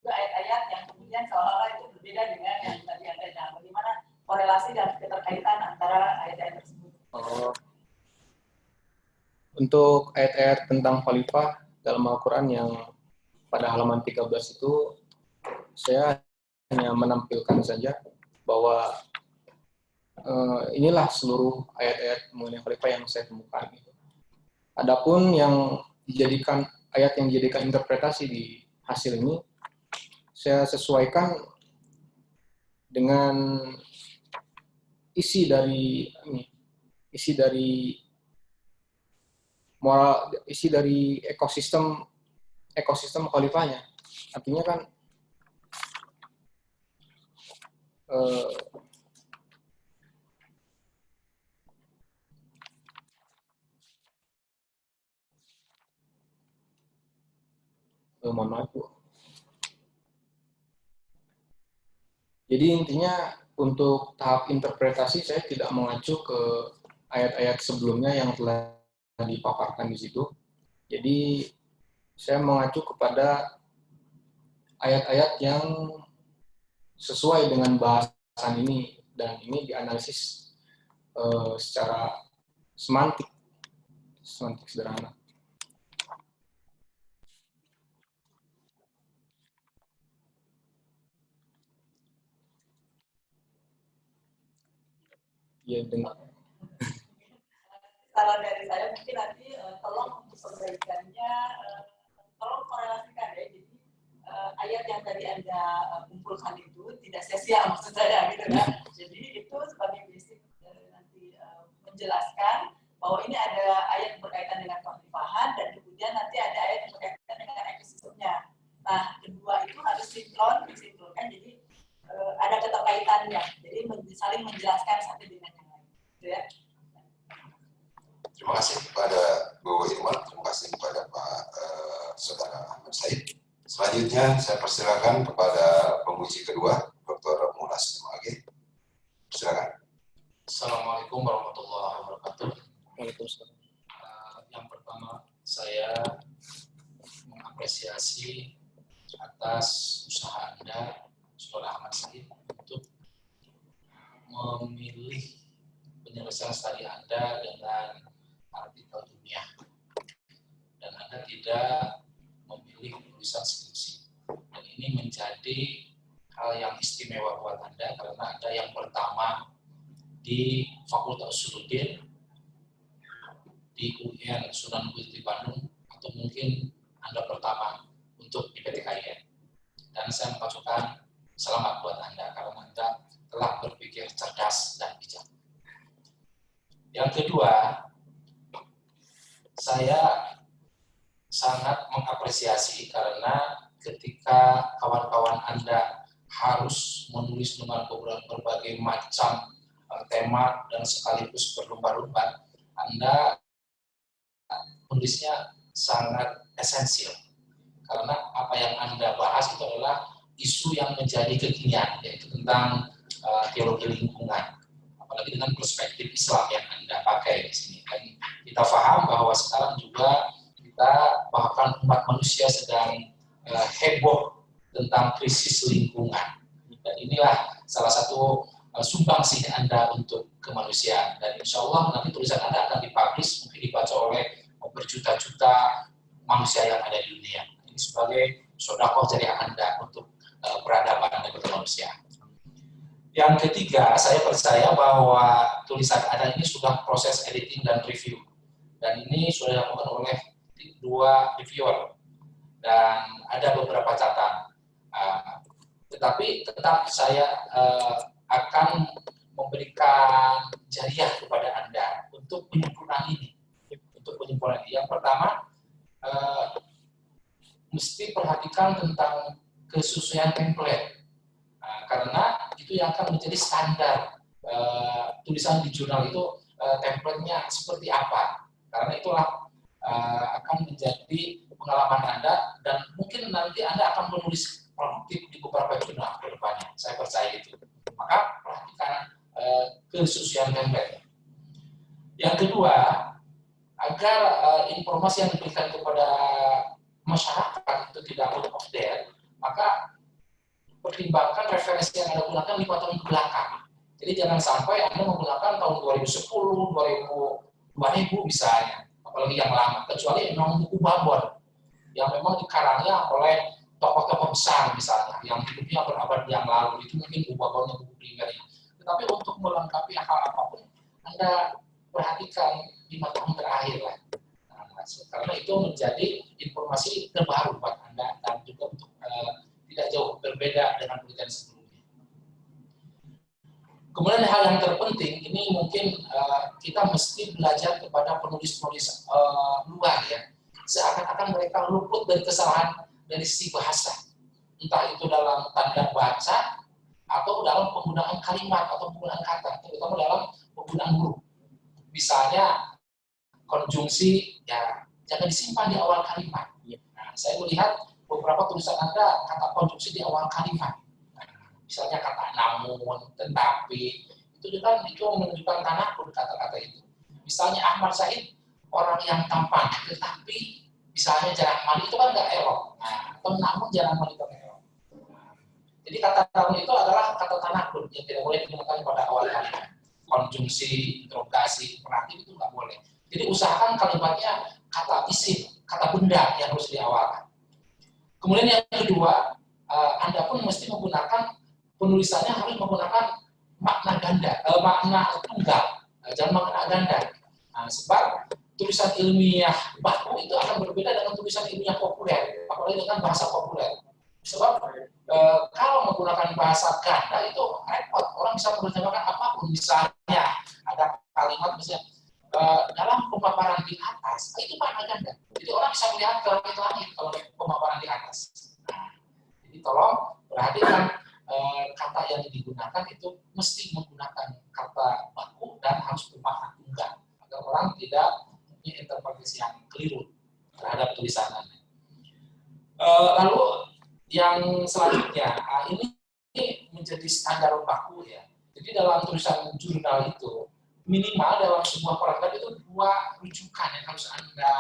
juga ayat-ayat yang kemudian seolah-olah itu berbeda dengan yang tadi Anda. Nah, bagaimana korelasi dan keterkaitan antara ayat-ayat tersebut? Untuk ayat-ayat tentang khalifah dalam Al-Quran yang pada halaman 13 itu, saya hanya menampilkan saja bahwa inilah seluruh ayat-ayat mengenai khalifah yang saya temukan. Adapun yang ayat yang dijadikan interpretasi di hasil ini, saya sesuaikan dengan isi dari ekosistem khalifahnya. Artinya kan mohon maaf, Bu. Jadi intinya untuk tahap interpretasi saya tidak mengacu ke ayat-ayat sebelumnya yang telah dipaparkan di situ. Jadi saya mengacu kepada ayat-ayat yang sesuai dengan bahasan ini, dan ini dianalisis secara semantik sederhana. Ya, dengar. Saran dari saya mungkin nanti tolong untuk perbaikannya, tolong korelasikan ya. Jadi ayat yang tadi Anda kumpulkan itu tidak sia-sia maksud saya gitu kan. Jadi itu sebagai basic nanti menjelaskan bahwa ini ada ayat yang berkaitan dengan kekhalifahan dan kemudian nanti ada ayat yang berkaitan dengan ekosistemnya. Nah, kedua itu harus disinkronkan. Jadi ada keterkaitannya. Jadi saling menjelaskan satu dengan yang lain. Gitu ya. Terima kasih kepada Bu Irma, terima kasih kepada Pak Saudara Ahmad Said. Selanjutnya saya persilakan kepada penguji kedua, Dr. Mulas Mage. Silakan. Assalamualaikum warahmatullahi wabarakatuh. Waalaikumsalam. Yang pertama, saya mengapresiasi atas usaha Anda, Saudara Ahmad Said, untuk memilih penyelesaian studi Anda dengan artikel dunia. Dan Anda tidak memilih tulisan skripsi. Dan ini menjadi hal yang istimewa buat Anda, karena Anda yang pertama di Fakultas Usuluddin di UIN Sunan Gunung di Bandung, atau mungkin Anda pertama untuk di PTKIN. Dan saya mengucapkan selamat buat Anda karena Anda telah berpikir cerdas dan bijak. Yang kedua, saya sangat mengapresiasi karena ketika kawan-kawan Anda harus menulis dengan berbagai macam tema dan sekaligus berlomba-lomba, Anda menulisnya sangat esensial. Karena apa yang Anda bahas itu adalah isu yang menjadi kekinian, yaitu tentang teologi lingkungan. Apalagi dengan perspektif Islam yang Anda pakai di sini. Dan kita paham bahwa sekarang juga kita bahkan umat manusia sedang heboh tentang krisis lingkungan. Dan inilah salah satu sumbangsih Anda untuk kemanusiaan. Dan insya Allah nanti tulisan Anda akan dipublish, mungkin dibaca oleh berjuta-juta manusia yang ada di dunia. Ini sebagai sedekah dari Anda untuk peradaban dan kemanusiaan. Yang ketiga, saya percaya bahwa tulisan Anda ini sudah proses editing dan review. Dan ini sudah dilakukan oleh 2 reviewer. Dan ada beberapa catatan. Tetapi tetap saya akan memberikan jariah kepada Anda untuk penyempurnaan ini. Yang pertama, mesti perhatikan tentang kesesuaian template. Karena itu yang akan menjadi standar tulisan di jurnal itu, template-nya seperti apa. Karena itulah akan menjadi pengalaman Anda, dan mungkin nanti Anda akan menulis produktif di beberapa jurnal ke depannya. Saya percaya itu. Maka perhatikan kesesuaian template. Yang kedua, agar informasi yang diberikan kepada masyarakat itu tidak out of date, maka pertimbangkan referensi yang Anda gunakan 5 tahun ke belakang. Jadi jangan sampai Anda menggunakan tahun 2010, 2000 misalnya, apalagi yang lama, kecuali memang buku babon yang memang dikarangnya oleh tokoh-tokoh besar misalnya, yang hidupnya berabad yang lalu, itu mungkin buku babonnya, buku primernya. Tetapi untuk melengkapi hal apapun, Anda perhatikan 5 tahun terakhir lah. Karena itu menjadi informasi terbaru buat Anda, dan juga untuk tidak jauh berbeda dengan penelitian sebelumnya. Kemudian hal yang terpenting, ini mungkin kita mesti belajar kepada penulis-penulis luar ya. Seakan-akan mereka luput dari kesalahan dari sisi bahasa. Entah itu dalam tanda baca, atau dalam penggunaan kalimat atau penggunaan kata, terutama dalam penggunaan huruf. Misalnya, konjungsi, ya jangan disimpan di awal kalimat. Nah, saya melihat beberapa tulisan Anda kata konjungsi di awal kalimat. Misalnya kata namun, tetapi, itu juga itu menunjukkan tanakul kata-kata itu. Misalnya Ahmad Said, orang yang tampan, tetapi misalnya jarang mandi itu kan nggak elok. Nah, atau namun jarang mandi itu elok. Jadi kata namun itu adalah kata tanakul yang tidak boleh digunakan pada awal kalimat. Konjungsi, interogasi, imperatif itu nggak boleh. Jadi usahakan kalimatnya kata isim, kata benda yang harus diawalkan. Kemudian yang kedua, Anda pun mesti menggunakan, penulisannya harus menggunakan makna ganda, makna tunggal, jangan makna ganda. Nah, sebab tulisan ilmiah baku itu akan berbeda dengan tulisan ilmiah populer, apalagi dengan bahasa populer. Sebab kalau menggunakan bahasa ganda itu repot, orang bisa menerjemahkan apapun. Misalnya ada kalimat misalnya dalam pemaparan di atas, itu makna ganda. Jadi orang bisa melihat ke langit-langit kalau pemaparan di atas. Nah, jadi tolong perhatikan kata yang digunakan itu mesti menggunakan kata baku dan harus bermakna tunggal agar orang tidak mempunyai interpretasi yang keliru terhadap tulisan Anda. Lalu yang selanjutnya, ini menjadi standar baku ya. Jadi dalam tulisan jurnal itu minimal dalam sebuah paragraf itu 2 rujukan yang harus Anda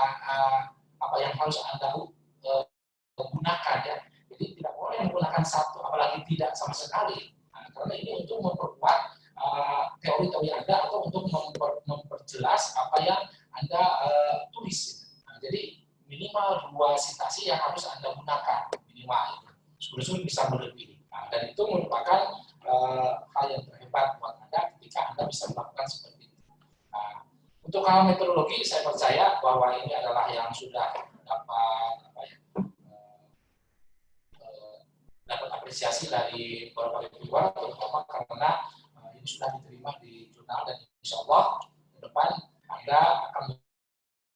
gunakan ya. Jadi tidak boleh menggunakan satu, apalagi tidak sama sekali. Karena ini untuk memperkuat teori-teori Anda atau untuk memperjelas apa yang Anda tulis. Jadi minimal 2 sitasi yang harus Anda gunakan minimal. Syukur-syukur bisa melebihi. Dan itu merupakan hal yang terhebat buat Anda ketika Anda bisa melakukan seperti itu. Untuk hal metodologi, saya percaya bahwa ini adalah yang sudah dapat apresiasi dari beberapa reviewer, terutama karena ini sudah diterima di jurnal dan insya Allah ke depan Anda akan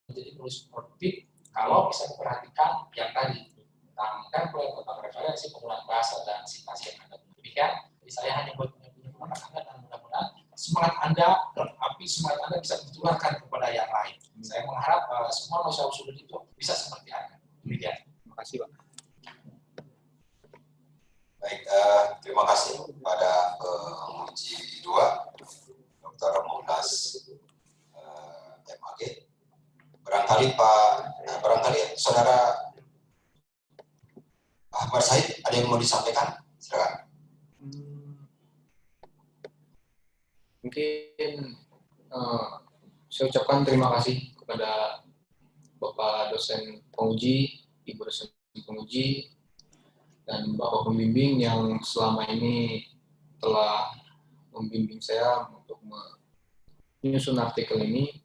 menjadi penulis produktif kalau bisa memperhatikan yang tadi tentang referensi, penggunaan bahasa dan sitasi yang Anda demikian. Jadi saya hanya buat punya Anda dan mudah-mudahan semangat Anda bisa ditularkan kepada yang lain. Saya mengharap semua masyarakat sudut itu bisa seperti Anda. Demikian. Terima kasih, Pak. Baik, terima kasih kepada penguji 2, Dr. Munas MAG. Barangkali Saudara Ahmad Said ada yang mau disampaikan? Silakan. Mungkin saya ucapkan terima kasih kepada Bapak dosen penguji, Ibu dosen penguji, dan Bapak pembimbing yang selama ini telah membimbing saya untuk menyusun artikel ini.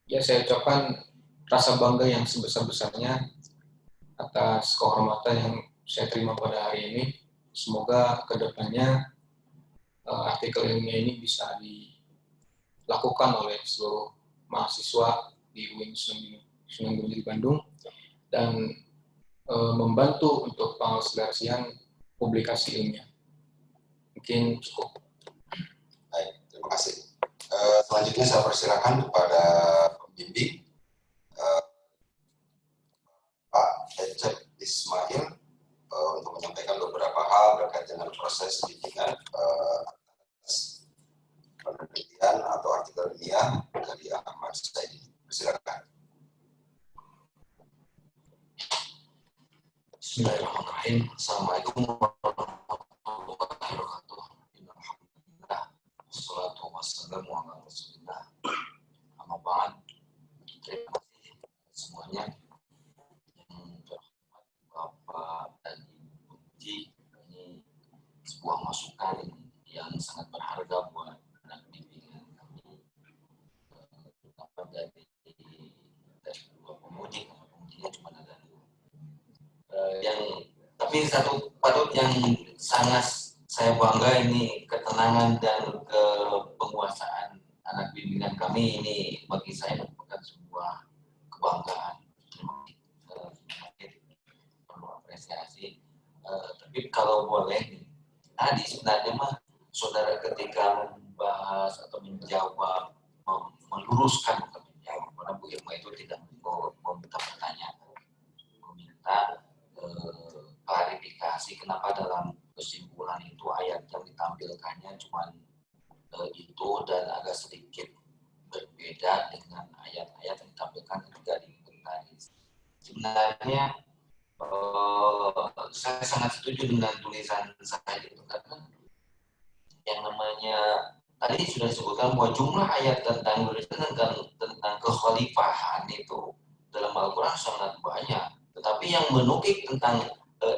Ya, saya ucapkan rasa bangga yang sebesar-besarnya atas kehormatan yang saya terima pada hari ini. Semoga kedepannya artikel ilmiah ini bisa dilakukan oleh seluruh mahasiswa di UIN Sunan Gunung Jati Bandung dan membantu untuk pengasilasian publikasi ilmiah. Mungkin cukup. Baik, terima kasih. Selanjutnya saya persilakan kepada pembimbing Pak Ecep Ismail untuk menyampaikan beberapa hal berkait dengan proses bimbingan penelitian atau artikel ilmiah dari Ahmad Said. Silakan. Bismillahirrahmanirrahim. Assalamualaikum warahmatullahi wabarakatuh. Alhamdulillah. Wassalatu wassalamu ala Rasulillah. Amma ba'd. Terima kasih semuanya yang terhormat Bapak dan Ibu penguji. Ini sebuah masukan yang sangat berharga buat anak bimbingan kami, terutama dari dua pemuji, karena pemujinya cuma ada 2. Tapi satu patut yang sangat saya bangga ini ketenangan dan kepenguasaan anak bimbingan kami ini bagi saya merupakan sebuah kebanggaan. Perlu apresiasi. Tapi kalau boleh, tadi sebenarnya mah saudara ketika membahas atau menjawab, meluruskan bukan menjawab, karena Bu Irma itu tidak meminta pertanyaan, meminta klarifikasi kenapa dalam kesimpulan itu ayat yang ditampilkannya cuma itu dan agak sedikit berbeda dengan ayat-ayat yang ditampilkan ketika diinventaris. Sebenarnya saya sangat setuju dengan tulisan saya itu karena yang namanya tadi sudah disebutkan bahwa jumlah ayat tentang kekhalifahan itu dalam Al-Quran sangat banyak. Tetapi yang menukik tentang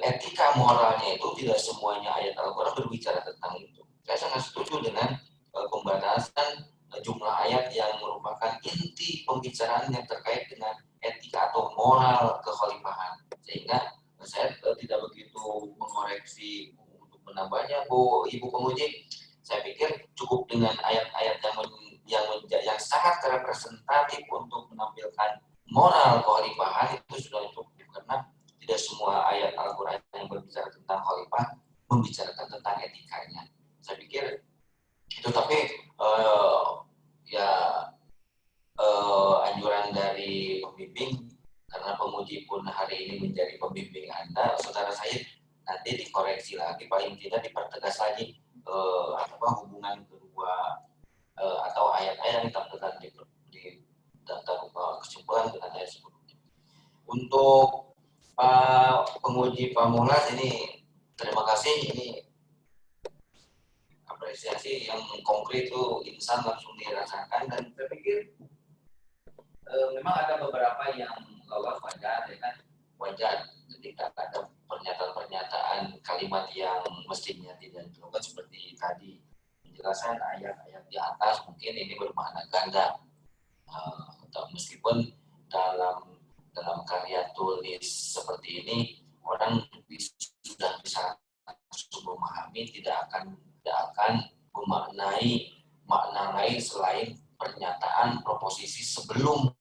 etika moralnya itu tidak semuanya ayat Al-Quran berbicara tentang itu. Saya sangat setuju dengan pembatasan jumlah ayat yang merupakan inti pembicaraan yang terkait dengan etika atau moral kekhalifahan. Sehingga saya tidak begitu mengoreksi untuk menambahnya, Ibu penguji. Saya pikir cukup dengan ayat-ayat yang sangat representatif untuk menampilkan moral kekhalifahan itu sudah cukup, karena tidak semua ayat Al-Quran yang berbicara tentang khalifah membicarakan tentang etikanya. Saya pikir itu, tapi ya penguji pun hari ini menjadi pembimbing Anda, Saudara Said, nanti dikoreksi lagi, paling tidak dipertegas lagi hubungan kedua atau ayat-ayat yang ditampilkan di daftar kesimpulan dengan ayat sebelumnya. Untuk penguji Pamulas ini terima kasih, ini apresiasi yang konkret itu insan langsung dirasakan, dan saya pikir memang ada beberapa yang lolos wajar, ya kan, wajar ketika ada pernyataan-pernyataan kalimat yang mestinya tidak dilakukan seperti tadi penjelasan ayat-ayat di atas, mungkin ini bermakna ganda, meskipun dalam karya tulis seperti ini orang sudah bisa memahami, tidak akan memaknai makna lain selain pernyataan proposisi sebelum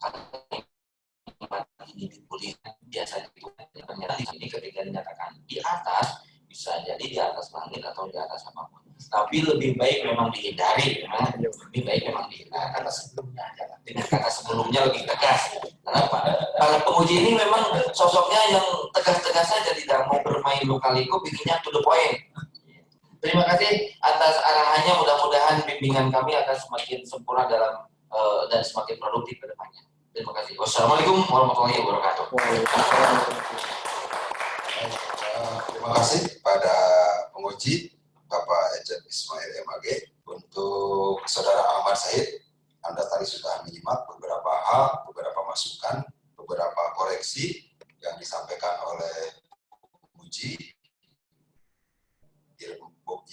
kalimat ini ditulis. Biasanya itu pernyataan di sini ketika dinyatakan di atas, bisa jadi di atas langit atau di atas apapun. Tapi lebih baik memang dihindari, lebih baik memang dihindari kata sebelumnya aja. Dengan kata sebelumnya lebih tegas. Kenapa? Para penguji ini memang sosoknya yang tegas-tegas saja, tidak mau bermain luka-liku, bikinnya to the point. Terima kasih atas arahannya, mudah-mudahan bimbingan kami akan semakin sempurna dalam dan semakin produktif ke depannya. Terima kasih. Wassalamualaikum warahmatullahi wabarakatuh. Terima kasih pada penguji Bapak Ejat Ismail MAG. Untuk Saudara Ahmad Said, Anda tadi sudah menyimak beberapa hal, beberapa masukan, beberapa koreksi yang disampaikan oleh penguji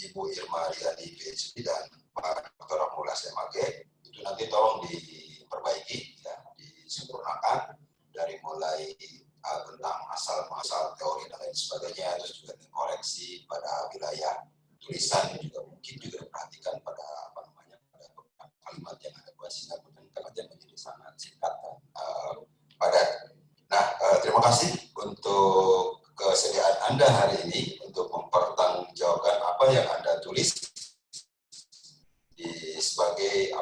Ibu Irma Riani PhD dan Pak Dr. Pamulas MAG. Itu nanti tolong diperbaiki, ya, disempurnakan dari mulai tentang asal-muasal teori dan lain sebagainya, terus juga dikoreksi pada wilayah tulisan, juga mungkin juga diperhatikan pada pada kalimat yang ada buat sehingga kalimatnya menjadi sangat singkat dan padat. Nah, terima kasih untuk kesediaan Anda hari ini untuk mempertanggungjawabkan apa yang Anda tulis sebagai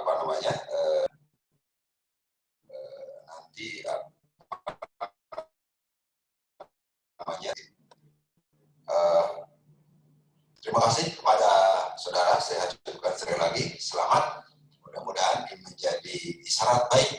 nanti terima kasih kepada saudara. Saya ucapkan sekali lagi selamat. Mudah-mudahan ini menjadi isyarat baik